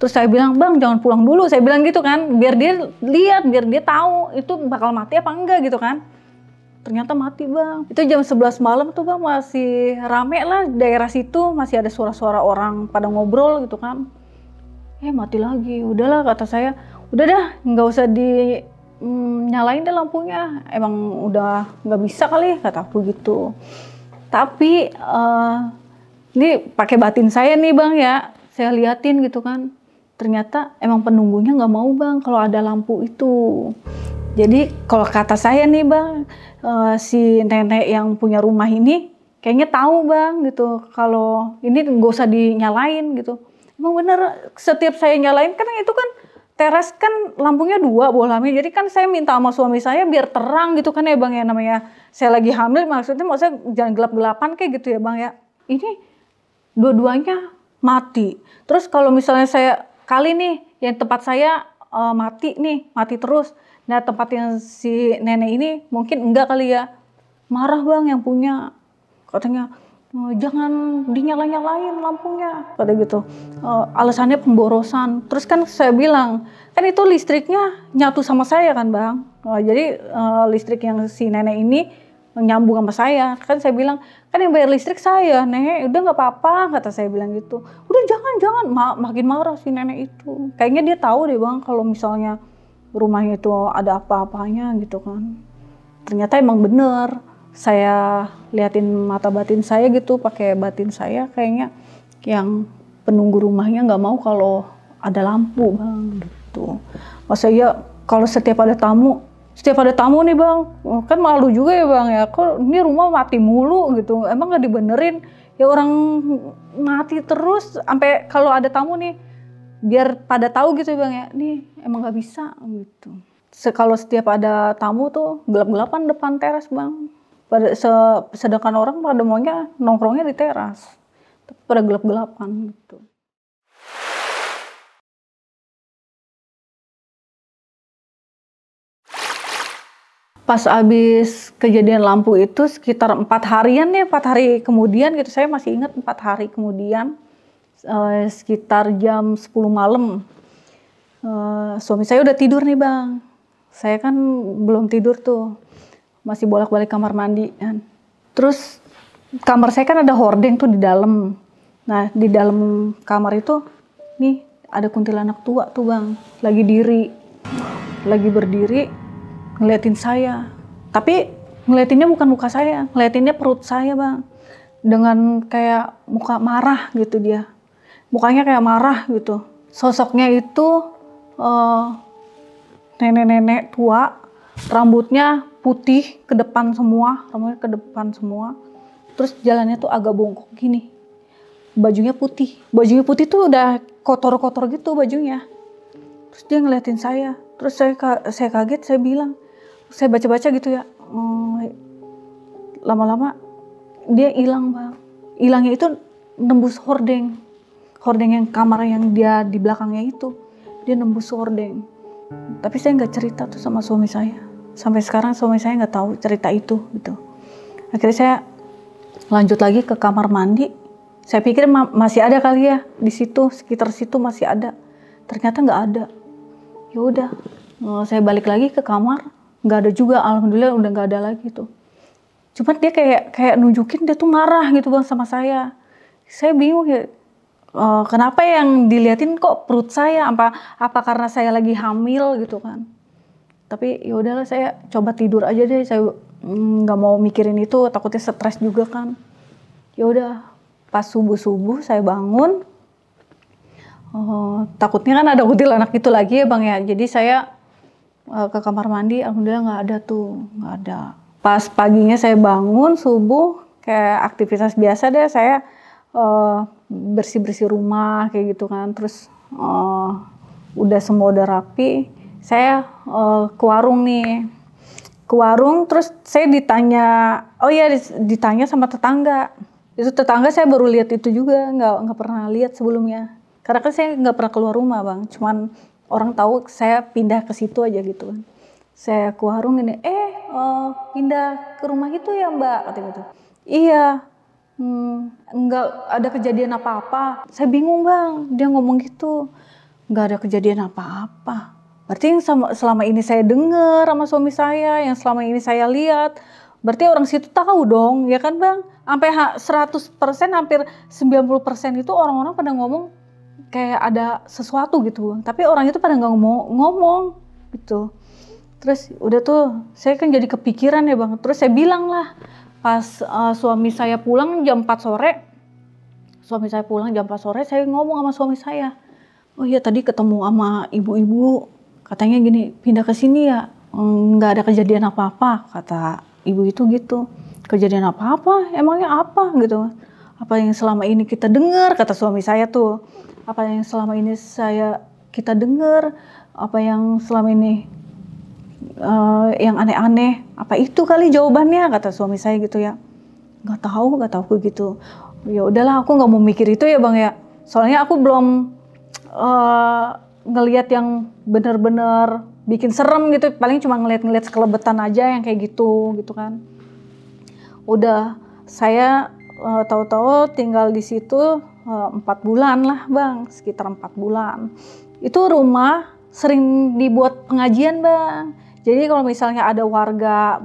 Terus saya bilang, bang jangan pulang dulu, saya bilang gitu kan, biar dia lihat, biar dia tahu itu bakal mati apa enggak gitu kan. ternyata mati bang. Itu jam 11 malam tuh bang, masih rame lah daerah situ, masih ada suara-suara orang pada ngobrol gitu kan. Mati lagi, udahlah kata saya, udah dah nggak usah nyalain deh lampunya, emang udah nggak bisa kali kata aku gitu. Tapi ini pakai batin saya nih bang ya, saya liatin gitu kan, ternyata emang penunggunya nggak mau bang kalau ada lampu itu. Jadi kalau kata saya nih bang, si nenek yang punya rumah ini kayaknya tahu bang gitu, kalau ini nggak usah dinyalain gitu. Emang bener, setiap saya nyalain kan itu kan teras kan lampunya 2 bohlamnya, jadi kan saya minta sama suami saya biar terang gitu kan ya bang ya, namanya saya lagi hamil, maksudnya jangan gelap-gelapan kayak gitu ya bang ya. Ini dua-duanya mati. Terus kalau misalnya saya kali nih yang tempat saya mati terus. Nah tempat yang si nenek ini mungkin enggak kali ya, marah bang yang punya, katanya jangan dinyala-nyalain lampunya, kata gitu. Alasannya pemborosan. Terus kan saya bilang, kan itu listriknya nyatu sama saya kan bang. Jadi listrik yang si nenek ini nyambung sama saya. Kan saya bilang, kan yang bayar listrik saya, nenek udah nggak apa-apa, kata saya bilang gitu. Udah jangan, makin marah si nenek itu. Kayaknya dia tahu deh bang kalau misalnya rumahnya itu ada apa-apanya gitu kan. Ternyata emang bener. Saya liatin mata batin saya gitu, pakai batin saya, kayaknya yang penunggu rumahnya nggak mau kalau ada lampu bang gitu. Masa iya kalau setiap ada tamu nih bang, kan malu juga ya bang ya, kok ini rumah mati mulu gitu, emang nggak dibenerin ya, orang mati terus sampai kalau ada tamu nih biar pada tahu gitu ya bang ya, nih emang nggak bisa gitu. Kalau setiap ada tamu tuh gelap-gelapan depan teras bang. Sedangkan orang pada maunya nongkrongnya di teras, tapi pada gelap-gelapan gitu. Pas abis kejadian lampu itu sekitar 4 harian ya, 4 hari kemudian gitu, saya masih ingat 4 hari kemudian, sekitar jam 10 malam, suami saya udah tidur nih bang. Saya kan belum tidur tuh, masih bolak-balik kamar mandi kan. Terus kamar saya kan ada hordeng tuh di dalam. Nah di dalam kamar itu nih ada kuntilanak tua tuh bang, lagi berdiri ngeliatin saya. Tapi ngeliatinnya bukan muka saya, ngeliatinnya perut saya bang, dengan kayak muka marah gitu dia. Mukanya kayak marah gitu. Sosoknya itu nenek-nenek tua, rambutnya putih ke depan semua, terus jalannya tuh agak bongkok gini. Bajunya putih tuh udah kotor-kotor gitu bajunya. Terus dia ngeliatin saya, terus saya kaget, saya bilang, saya baca-baca gitu ya, lama-lama dia hilang bang. Hilangnya itu nembus hordeng yang kamar yang dia di belakangnya itu, dia nembus hordeng. Tapi saya nggak cerita tuh sama suami saya. Sampai sekarang suami saya nggak tahu cerita itu gitu. Akhirnya saya lanjut lagi ke kamar mandi. Saya pikir masih ada kali ya di situ, sekitar situ masih ada. Ternyata nggak ada. Ya udah, saya balik lagi ke kamar, nggak ada juga. Alhamdulillah udah nggak ada lagi tuh. Cuman dia kayak nunjukin dia tuh marah gitu bang sama saya. Saya bingung ya. Kenapa yang diliatin kok perut saya? Apa karena saya lagi hamil gitu kan? Tapi ya udahlah, saya coba tidur aja deh. Saya nggak mau mikirin itu, takutnya stres juga kan. Ya udah, pas subuh saya bangun. Takutnya kan ada kuntilanak itu lagi ya bang ya. Jadi saya ke kamar mandi, alhamdulillah nggak ada tuh, nggak ada. Pas paginya saya bangun subuh, kayak aktivitas biasa deh, saya bersih-bersih rumah kayak gitu kan. Terus udah semua udah rapi, saya ke warung nih. Ke warung terus saya ditanya sama tetangga. Itu tetangga saya baru lihat itu juga, nggak pernah lihat sebelumnya. Karena kan saya nggak pernah keluar rumah bang, cuman orang tahu saya pindah ke situ aja gitu kan. Saya ke warung ini, pindah ke rumah itu ya mbak, katanya gitu. Iya. Nggak ada kejadian apa-apa. Saya bingung bang, dia ngomong gitu, nggak ada kejadian apa-apa. Berarti yang selama ini saya dengar sama suami saya, yang selama ini saya lihat, Berarti orang situ tahu dong, ya kan Bang? Sampai 100%, hampir 90% itu orang-orang pada ngomong kayak ada sesuatu gitu. Tapi orang itu pada nggak ngomong gitu. Terus udah tuh, saya kan jadi kepikiran ya Bang. Terus saya bilang lah, pas suami saya pulang jam 4 sore, saya ngomong sama suami saya. Oh iya tadi ketemu sama ibu-ibu, katanya gini, pindah ke sini ya, nggak ada kejadian apa-apa, kata ibu itu gitu. Kejadian apa-apa? Emangnya apa gitu? Apa yang selama ini kita dengar, kata suami saya tuh. Apa yang selama ini kita dengar, apa yang selama ini yang aneh-aneh, apa itu kali jawabannya, kata suami saya gitu ya. Nggak tahu gitu. Ya udahlah, aku nggak mau mikir itu ya Bang ya. Soalnya aku belum ngelihat yang bener-bener bikin serem gitu. Paling cuma ngeliat sekelebetan aja yang kayak gitu kan. Udah, saya tahu-tahu tinggal di situ 4 bulan lah Bang, sekitar 4 bulan. Itu rumah sering dibuat pengajian Bang. Jadi kalau misalnya ada warga,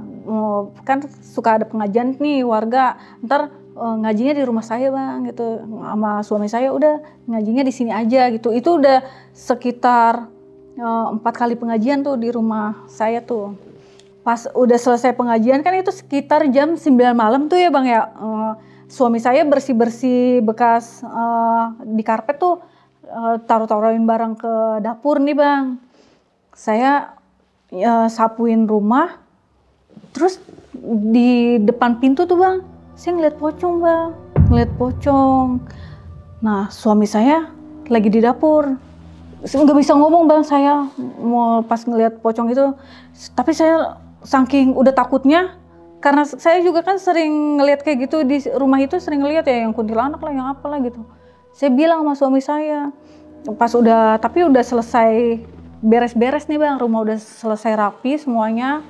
kan suka ada pengajian nih warga, ntar ngajinya di rumah saya Bang gitu, sama suami saya udah ngajinya di sini aja gitu. Itu udah sekitar 4 kali pengajian tuh di rumah saya tuh. Pas udah selesai pengajian kan itu sekitar jam 9 malam tuh ya Bang ya. Suami saya bersih-bersih bekas di karpet tuh, taruh-taruhin barang ke dapur nih Bang. Saya sapuin rumah, terus di depan pintu tuh Bang, saya ngeliat pocong. Nah suami saya lagi di dapur, nggak bisa ngomong Bang, saya mau pas ngeliat pocong itu. Tapi saya saking udah takutnya, karena saya juga kan sering ngeliat kayak gitu di rumah itu, sering ngeliat ya yang kuntilanak lah, yang apalah gitu. Saya bilang sama suami saya, tapi udah selesai beres-beres nih Bang, rumah udah selesai rapi semuanya.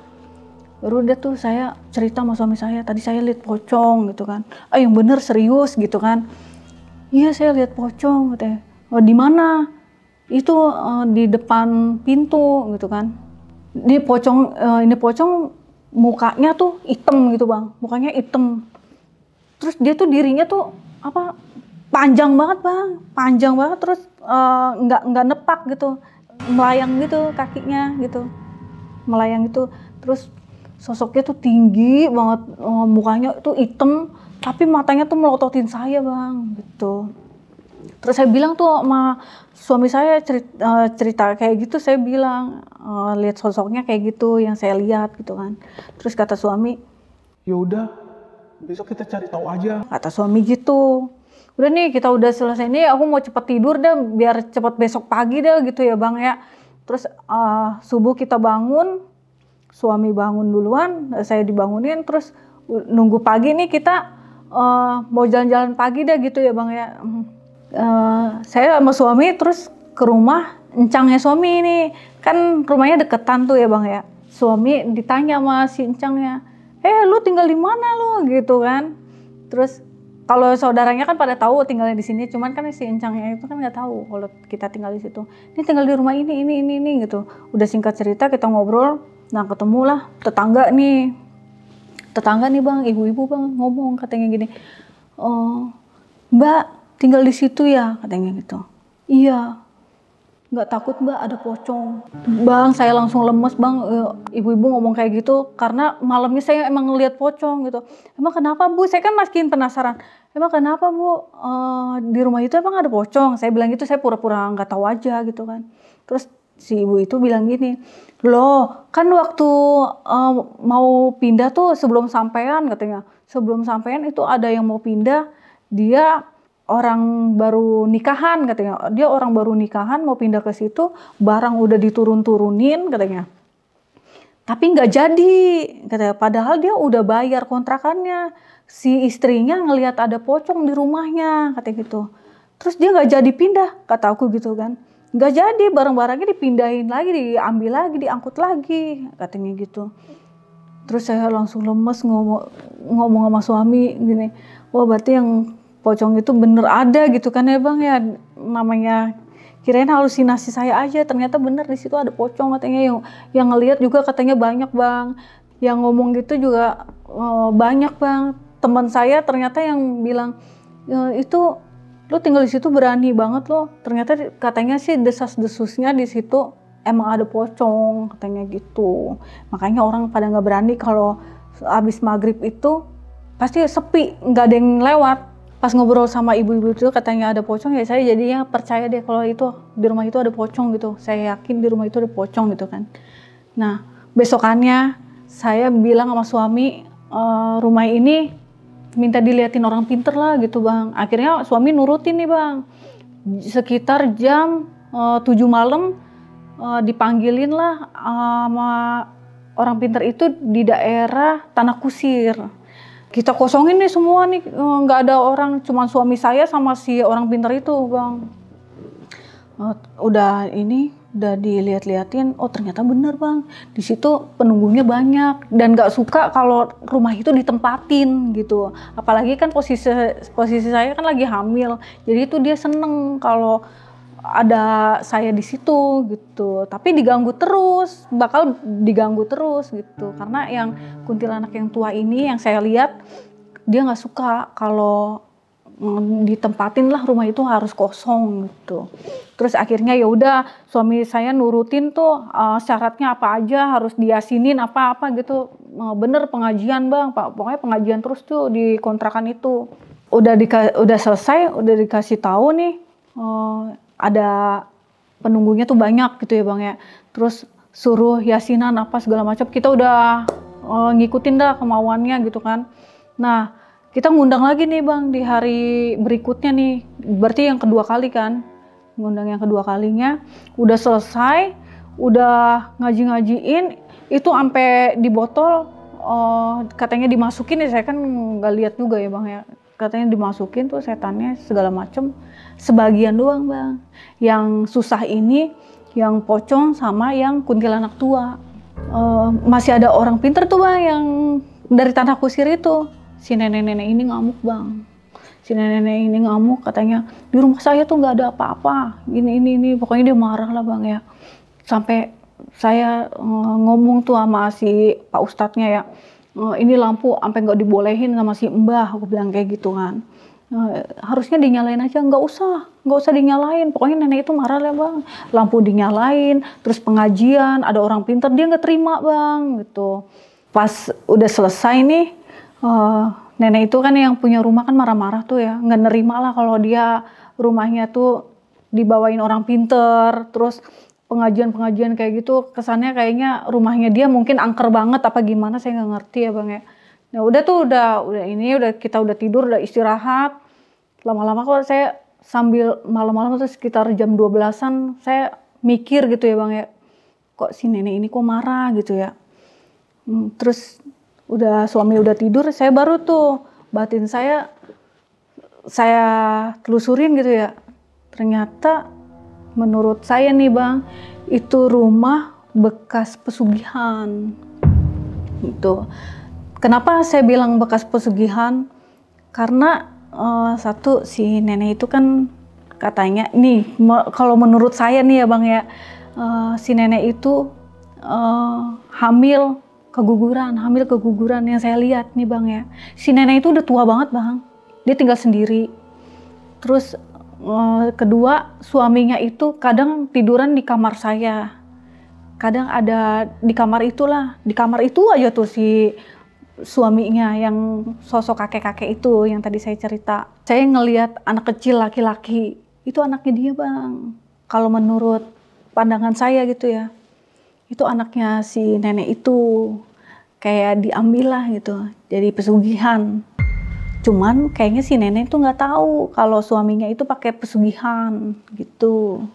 Baru udah tuh saya cerita sama suami saya, tadi saya lihat pocong gitu kan. Yang bener serius gitu kan. Iya saya lihat pocong katanya. Oh, di mana? Itu di depan pintu gitu kan. Ini pocong mukanya tuh hitam gitu Bang, mukanya hitam. Terus dia tuh dirinya tuh panjang banget terus nggak nepak gitu. Melayang gitu kakinya gitu, terus sosoknya tuh tinggi banget, mukanya tuh hitam tapi matanya tuh melototin saya Bang gitu. Terus saya bilang tuh sama suami saya, cerita kayak gitu, saya bilang lihat sosoknya kayak gitu yang saya lihat gitu kan. Terus kata suami, Ya udah, besok kita cari tahu aja. kata suami gitu. Udah nih kita udah selesai nih, aku mau cepet tidur deh biar cepet besok pagi deh gitu ya Bang ya. Terus subuh kita bangun, suami bangun duluan, saya dibangunin, terus nunggu pagi nih kita mau jalan-jalan pagi deh gitu ya Bang ya. Saya sama suami terus ke rumah encangnya suami ini, kan rumahnya deketan tuh ya Bang ya. Suami ditanya sama si encangnya, lu tinggal di mana lu gitu kan. Terus kalau saudaranya kan pada tahu tinggalnya di sini, cuman kan si encangnya itu kan nggak tahu kalau kita tinggal di situ. Ini tinggal di rumah ini gitu. Udah singkat cerita kita ngobrol, nah ketemulah tetangga nih Bang, ibu-ibu Bang ngomong katanya gini, Mbak tinggal di situ ya katanya gitu. Iya. Nggak takut Mbak ada pocong. Bang saya langsung lemes Bang, ibu-ibu ngomong kayak gitu karena malamnya saya emang ngeliat pocong gitu. Emang kenapa Bu? Saya kan masih penasaran. Emang kenapa Bu, di rumah itu emang ada pocong? Saya bilang gitu, saya pura-pura nggak tahu aja gitu kan. Terus si ibu itu bilang gini, loh kan waktu mau pindah tuh sebelum sampean katanya. Sebelum sampean itu ada yang mau pindah, dia orang baru nikahan katanya. Dia orang baru nikahan mau pindah ke situ, barang udah diturun-turunin katanya. Tapi nggak jadi katanya. Padahal dia udah bayar kontrakannya. Si istrinya ngelihat ada pocong di rumahnya katanya gitu. Terus dia nggak jadi pindah, kata aku gitu kan. Nggak jadi, barang-barangnya dipindahin lagi, diambil lagi, diangkut lagi katanya gitu. Terus saya langsung lemes ngomong sama suami gini, wah berarti yang pocong itu bener ada gitu kan ya Bang ya, namanya kirain halusinasi saya aja, ternyata bener di situ ada pocong katanya. Yang ngelihat juga katanya banyak Bang, yang ngomong gitu juga banyak bang. Teman saya ternyata yang bilang, itu lo tinggal di situ berani banget lo. Ternyata katanya sih desas-desusnya di situ emang ada pocong katanya gitu. Makanya orang pada nggak berani kalau abis maghrib itu pasti sepi, nggak ada yang lewat. Pas ngobrol sama ibu-ibu itu katanya ada pocong, ya saya jadinya percaya deh kalau itu di rumah itu ada pocong gitu. Saya yakin di rumah itu ada pocong gitu kan. Nah besokannya saya bilang sama suami, rumah ini minta diliatin orang pinter lah gitu bang. Akhirnya suami nurutin nih bang. Sekitar jam 7 malam dipanggilin lah sama orang pinter itu di daerah Tanah Kusir. Kita kosongin nih semua nih, nggak ada orang, cuma suami saya sama si orang pinter itu bang. Udah dilihat-liatin, oh ternyata bener bang, di situ penunggunya banyak dan nggak suka kalau rumah itu ditempatin gitu. Apalagi kan posisi saya kan lagi hamil, jadi itu dia seneng kalau ada saya di situ gitu. Tapi bakal diganggu terus gitu. Karena yang kuntilanak yang tua ini yang saya lihat dia nggak suka kalau ditempatin lah rumah itu harus kosong gitu. Terus akhirnya ya udah suami saya nurutin tuh syaratnya apa aja harus diasinin apa-apa gitu. Bener pengajian bang, pokoknya pengajian terus tuh di kontrakan itu. Udah selesai, udah dikasih tahu nih. Ada penunggunya tuh banyak gitu ya bang ya. Terus suruh yasinan apa segala macam. Kita udah ngikutin dah kemauannya gitu kan. Nah kita ngundang lagi nih bang di hari berikutnya nih. Berarti yang kedua kali kan. Ngundang yang kedua kalinya. Udah selesai. Udah ngaji-ngajiin. Itu sampai di botol katanya dimasukin ya. Saya kan nggak lihat juga ya bang ya. Katanya dimasukin tuh setannya segala macem. Sebagian doang bang. Yang susah ini yang pocong sama yang kuntilanak tua. Masih ada orang pinter tuh bang yang dari Tanah Kusir itu. Si nenek-nenek ini ngamuk bang. Si nenek-nenek ini ngamuk katanya di rumah saya tuh nggak ada apa-apa. Ini pokoknya dia marah lah bang ya. Sampai saya ngomong tuh sama si Pak Ustadznya ya. Ini lampu sampai nggak dibolehin sama si Mbah, aku bilang kayak gitu kan. Harusnya dinyalain aja, nggak usah dinyalain. Pokoknya nenek itu marah lah bang. Lampu dinyalain, terus pengajian, ada orang pinter dia nggak terima bang gitu. Pas udah selesai nih, nenek itu kan yang punya rumah kan marah-marah tuh ya, nggak nerima lah kalau dia rumahnya tuh dibawain orang pinter, terus pengajian kayak gitu, kesannya kayaknya rumahnya dia mungkin angker banget apa gimana, saya nggak ngerti ya bang ya. Nah udah kita udah tidur, udah istirahat. Lama-lama kok saya sambil malam-malam tuh sekitar jam 12-an saya mikir gitu ya bang ya. Kok si nenek ini kok marah gitu ya. Terus suami udah tidur, saya baru tuh batin saya telusurin gitu ya. Ternyata menurut saya nih bang, itu rumah bekas pesugihan gitu. Kenapa saya bilang bekas pesugihan? Karena satu si nenek itu kan katanya nih, kalau menurut saya nih ya bang ya, si nenek itu hamil keguguran yang saya lihat nih bang ya. Si nenek itu udah tua banget bang, dia tinggal sendiri. Terus kedua suaminya itu kadang tiduran di kamar saya, kadang ada di kamar itulah, di kamar itu aja tuh si suaminya yang sosok kakek-kakek itu yang tadi saya cerita. Saya ngelihat anak kecil laki-laki, itu anaknya dia bang. Kalau menurut pandangan saya gitu ya, itu anaknya si nenek itu. Kayak diambil lah gitu, jadi pesugihan. Cuman kayaknya si nenek itu nggak tahu kalau suaminya itu pakai pesugihan gitu.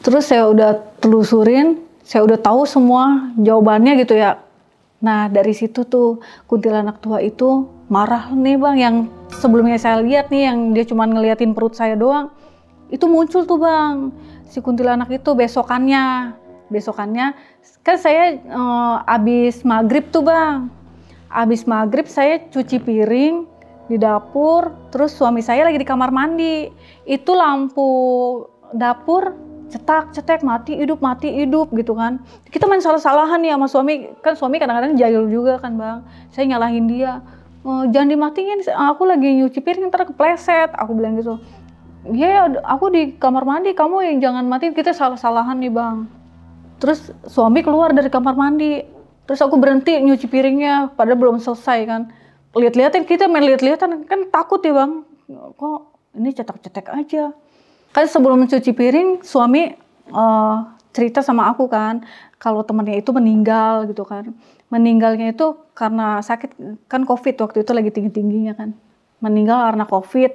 Terus saya udah telusurin, saya udah tahu semua jawabannya gitu ya. Nah dari situ tuh kuntilanak tua itu marah nih bang, yang sebelumnya saya lihat nih yang dia cuma ngeliatin perut saya doang, itu muncul tuh bang si kuntilanak itu besokannya kan saya abis maghrib tuh bang, abis maghrib saya cuci piring di dapur, terus suami saya lagi di kamar mandi, itu lampu dapur cetak mati hidup gitu kan. Kita main salah-salahan nih sama suami, kan suami kadang-kadang jahil juga kan bang. Saya nyalahin dia, jangan dimatiin, aku lagi nyuci piring ntar kepleset, aku bilang gitu. Ya aku di kamar mandi, kamu yang jangan matiin, kita salah-salahan nih bang. Terus suami keluar dari kamar mandi, terus aku berhenti nyuci piringnya, padahal belum selesai kan. Lihat-lihatan, kita main lihat-lihatan, kan takut ya bang, kok ini cetek-cetek aja. Kan sebelum mencuci piring, suami cerita sama aku kan, kalau temannya itu meninggal gitu kan. Meninggalnya itu karena sakit, kan COVID waktu itu lagi tinggi-tingginya kan. Meninggal karena COVID.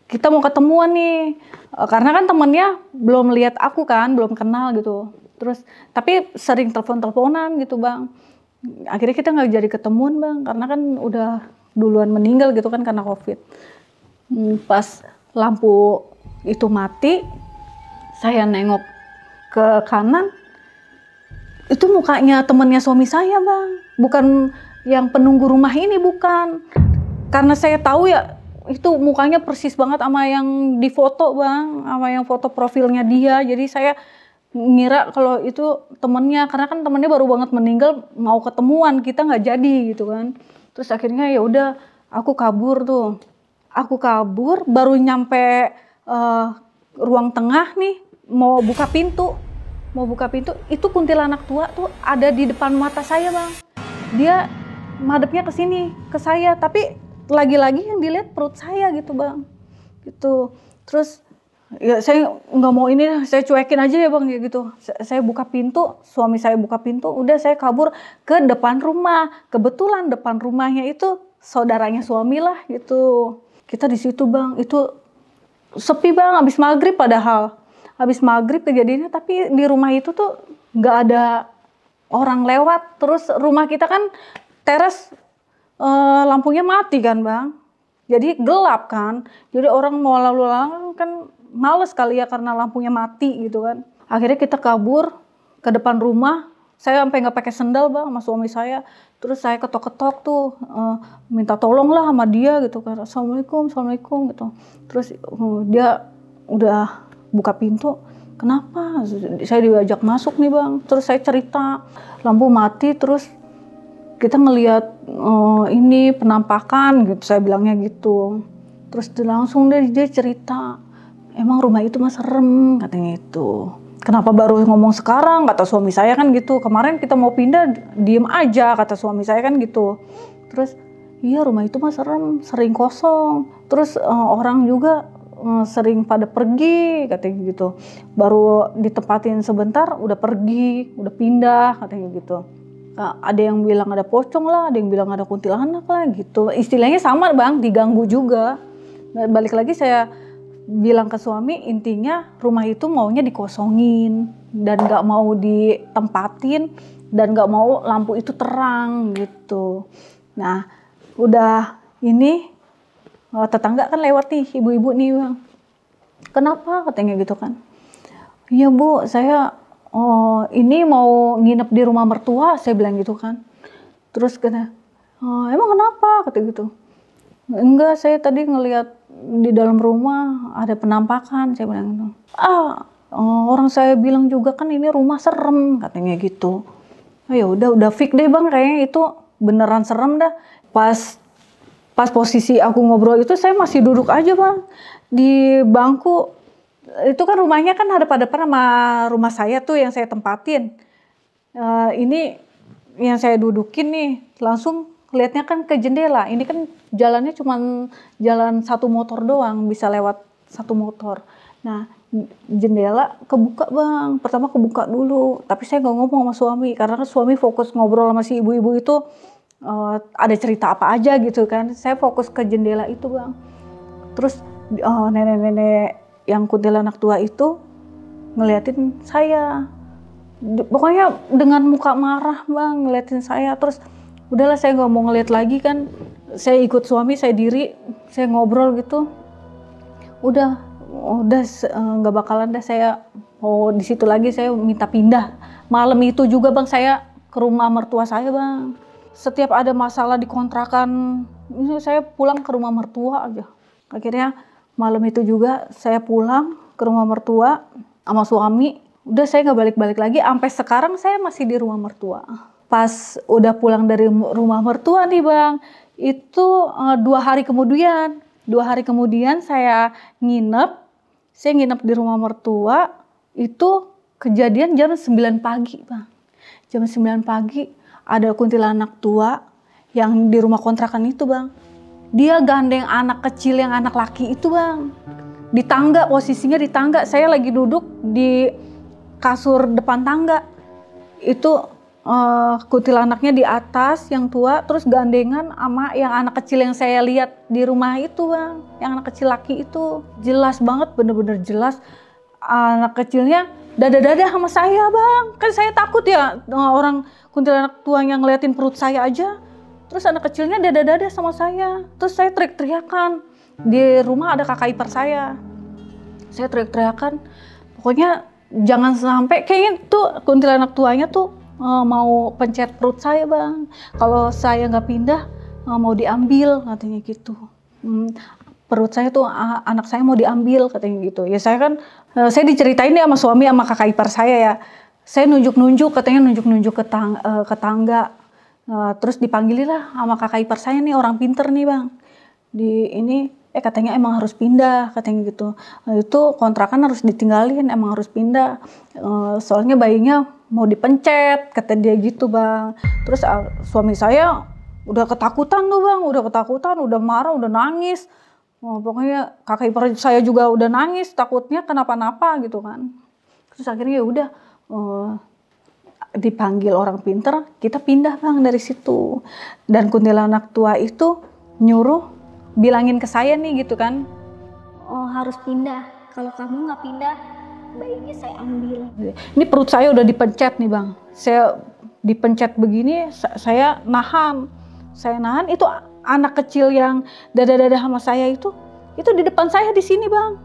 Kita mau ketemuan nih, karena kan temennya belum lihat aku kan, belum kenal gitu. Terus, tapi sering telepon-teleponan gitu bang. Akhirnya kita nggak jadi ketemuan bang, karena kan udah duluan meninggal gitu kan karena COVID. Pas lampu itu mati, saya nengok ke kanan, itu mukanya temennya suami saya bang, bukan yang penunggu rumah ini, bukan. Karena saya tahu ya, itu mukanya persis banget sama yang di foto bang, sama yang foto profilnya dia. Jadi saya ngira kalau itu temennya, karena kan temennya baru banget meninggal, mau ketemuan, kita nggak jadi gitu kan. Terus akhirnya ya udah, aku kabur tuh. Aku kabur, baru nyampe ruang tengah nih, mau buka pintu, itu kuntilanak tua tuh ada di depan mata saya bang. Dia madepnya ke sini, ke saya, tapi lagi-lagi yang dilihat perut saya gitu bang, gitu. Terus ya saya nggak mau ini, saya cuekin aja ya bang, ya gitu. Saya buka pintu, suami saya buka pintu, udah saya kabur ke depan rumah. Kebetulan depan rumahnya itu saudaranya suami lah gitu. Kita di situ bang, itu sepi bang, habis maghrib padahal. Habis maghrib kejadiannya, tapi di rumah itu tuh nggak ada orang lewat. Terus rumah kita kan teras, lampunya mati kan bang. Jadi gelap kan. Jadi orang mau lalu lalang kan males kali ya karena lampunya mati gitu kan. Akhirnya kita kabur ke depan rumah. Saya sampai nggak pakai sendal bang sama suami saya. Terus saya ketok-ketok tuh, minta tolong lah sama dia gitu kan. Assalamualaikum gitu. Terus dia udah buka pintu. Kenapa? Saya diajak masuk nih bang. Terus saya cerita, lampu mati, terus kita ngelihat ini penampakan gitu, saya bilangnya gitu. Terus langsung dia cerita, emang rumah itu mah serem katanya itu. Kenapa baru ngomong sekarang, kata suami saya kan gitu. Kemarin kita mau pindah, diem aja kata suami saya kan gitu. Terus iya rumah itu mah serem, sering kosong. Terus orang juga sering pada pergi katanya gitu. Baru ditempatin sebentar udah pergi, udah pindah katanya gitu. Ada yang bilang ada pocong lah, ada yang bilang ada kuntilanak lah gitu. Istilahnya sama bang, diganggu juga. Balik lagi saya bilang ke suami, intinya rumah itu maunya dikosongin dan gak mau ditempatin dan gak mau lampu itu terang gitu. Nah udah ini tetangga kan lewat nih, ibu-ibu nih bang. Kenapa katanya gitu kan? Iya bu, saya ini mau nginep di rumah mertua, saya bilang gitu kan. Terus kata, emang kenapa? Kata gitu. Enggak, saya tadi ngelihat di dalam rumah ada penampakan, saya bilang gitu. Orang saya bilang juga kan ini rumah serem, katanya gitu. Ya udah fix deh bang, kayaknya itu beneran serem dah. Pas posisi aku ngobrol itu saya masih duduk aja bang di bangku. Itu kan rumahnya kan ada pada sama rumah saya tuh yang saya tempatin. Ini yang saya dudukin nih, langsung lihatnya kan ke jendela. Ini kan jalannya cuma jalan satu motor doang, bisa lewat satu motor. Nah jendela kebuka bang, pertama kebuka dulu. Tapi saya nggak ngomong sama suami, karena suami fokus ngobrol sama si ibu-ibu itu. Ada cerita apa aja gitu kan. Saya fokus ke jendela itu bang. Terus nenek-nenek yang kuntilanak tua itu ngeliatin saya, pokoknya dengan muka marah bang ngeliatin saya. Terus udahlah saya nggak mau ngeliat lagi kan, saya ikut suami, saya diri, saya ngobrol gitu. Udah nggak bakalan dah saya mau di situ lagi, saya minta pindah. Malam itu juga bang saya ke rumah mertua saya bang. Setiap ada masalah di kontrakan, ini saya pulang ke rumah mertua aja. Akhirnya malam itu juga saya pulang ke rumah mertua. sama suami. Udah saya nggak balik-balik lagi, sampai sekarang saya masih di rumah mertua. Pas udah pulang dari rumah mertua nih Bang, itu 2 hari kemudian saya nginep di rumah mertua. Itu kejadian jam 9 pagi Bang. Jam 9 pagi ada kuntilanak tua yang di rumah kontrakan itu Bang. Dia gandeng anak kecil yang anak laki itu Bang. Di tangga, posisinya di tangga. Saya lagi duduk di kasur depan tangga. Itu kuntilanaknya di atas yang tua, terus gandengan sama yang anak kecil yang saya lihat di rumah itu Bang. Yang anak kecil laki itu. Jelas banget, bener-bener jelas. Anak kecilnya dada-dada sama saya Bang. Kan saya takut ya, orang kuntilanak tua yang ngeliatin perut saya aja. Terus anak kecilnya dada-dada sama saya. Terus saya teriak-teriakan. Di rumah ada kakak ipar saya. Saya teriak-teriakan. Pokoknya jangan sampai, kayaknya tuh kuntilanak tuanya tuh mau pencet perut saya Bang. Kalau saya nggak pindah, mau diambil katanya gitu. Perut saya tuh anak saya mau diambil katanya gitu. Ya saya kan, saya diceritain ya sama suami sama kakak ipar saya ya. Saya nunjuk-nunjuk, katanya nunjuk-nunjuk ke tangga. Terus dipanggililah sama kakak ipar saya nih, orang pinter nih Bang. Katanya emang harus pindah katanya gitu. Itu kontrakan harus ditinggalin, emang harus pindah. Soalnya bayinya mau dipencet, kata dia gitu Bang. Terus suami saya udah ketakutan tuh Bang, udah marah, udah nangis. Pokoknya kakak ipar saya juga udah nangis, takutnya kenapa-napa gitu kan. Terus akhirnya ya udah dipanggil orang pinter, kita pindah Bang dari situ. Dan kuntilanak tua itu nyuruh bilangin ke saya nih gitu kan. Oh harus pindah, kalau kamu nggak pindah bayinya saya ambil. Ini perut saya udah dipencet nih Bang. Saya dipencet begini, saya nahan. Itu anak kecil yang dada-dada sama saya itu di depan saya di sini Bang.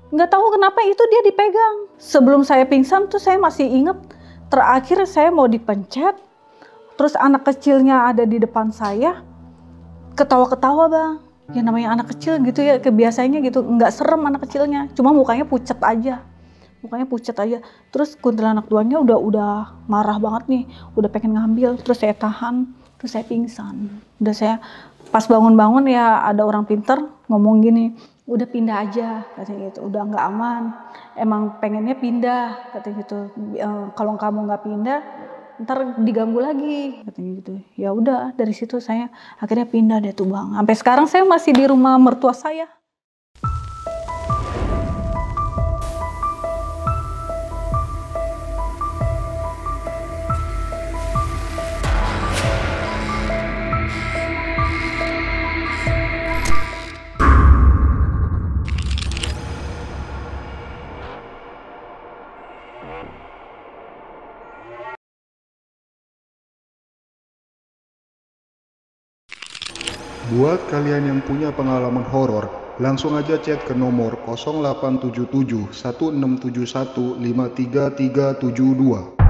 Nggak tahu kenapa itu dia dipegang. Sebelum saya pingsan tuh saya masih inget, terakhir saya mau dipencet, terus anak kecilnya ada di depan saya, ketawa-ketawa Bang. Ya namanya anak kecil gitu ya, kebiasaannya gitu, nggak serem anak kecilnya, cuma mukanya pucet aja. Terus kuntilanak tuanya udah marah banget nih, udah pengen ngambil, terus saya tahan, terus saya pingsan. Udah saya pas bangun-bangun ya ada orang pinter ngomong gini, udah pindah aja katanya gitu, udah nggak aman, emang pengennya pindah katanya gitu. Kalau kamu nggak pindah ntar diganggu lagi katanya gitu. Ya udah dari situ saya akhirnya pindah deh tuh Bang. Sampai sekarang saya masih di rumah mertua saya. Buat kalian yang punya pengalaman horor, langsung aja chat ke nomor 0877 1671 53372.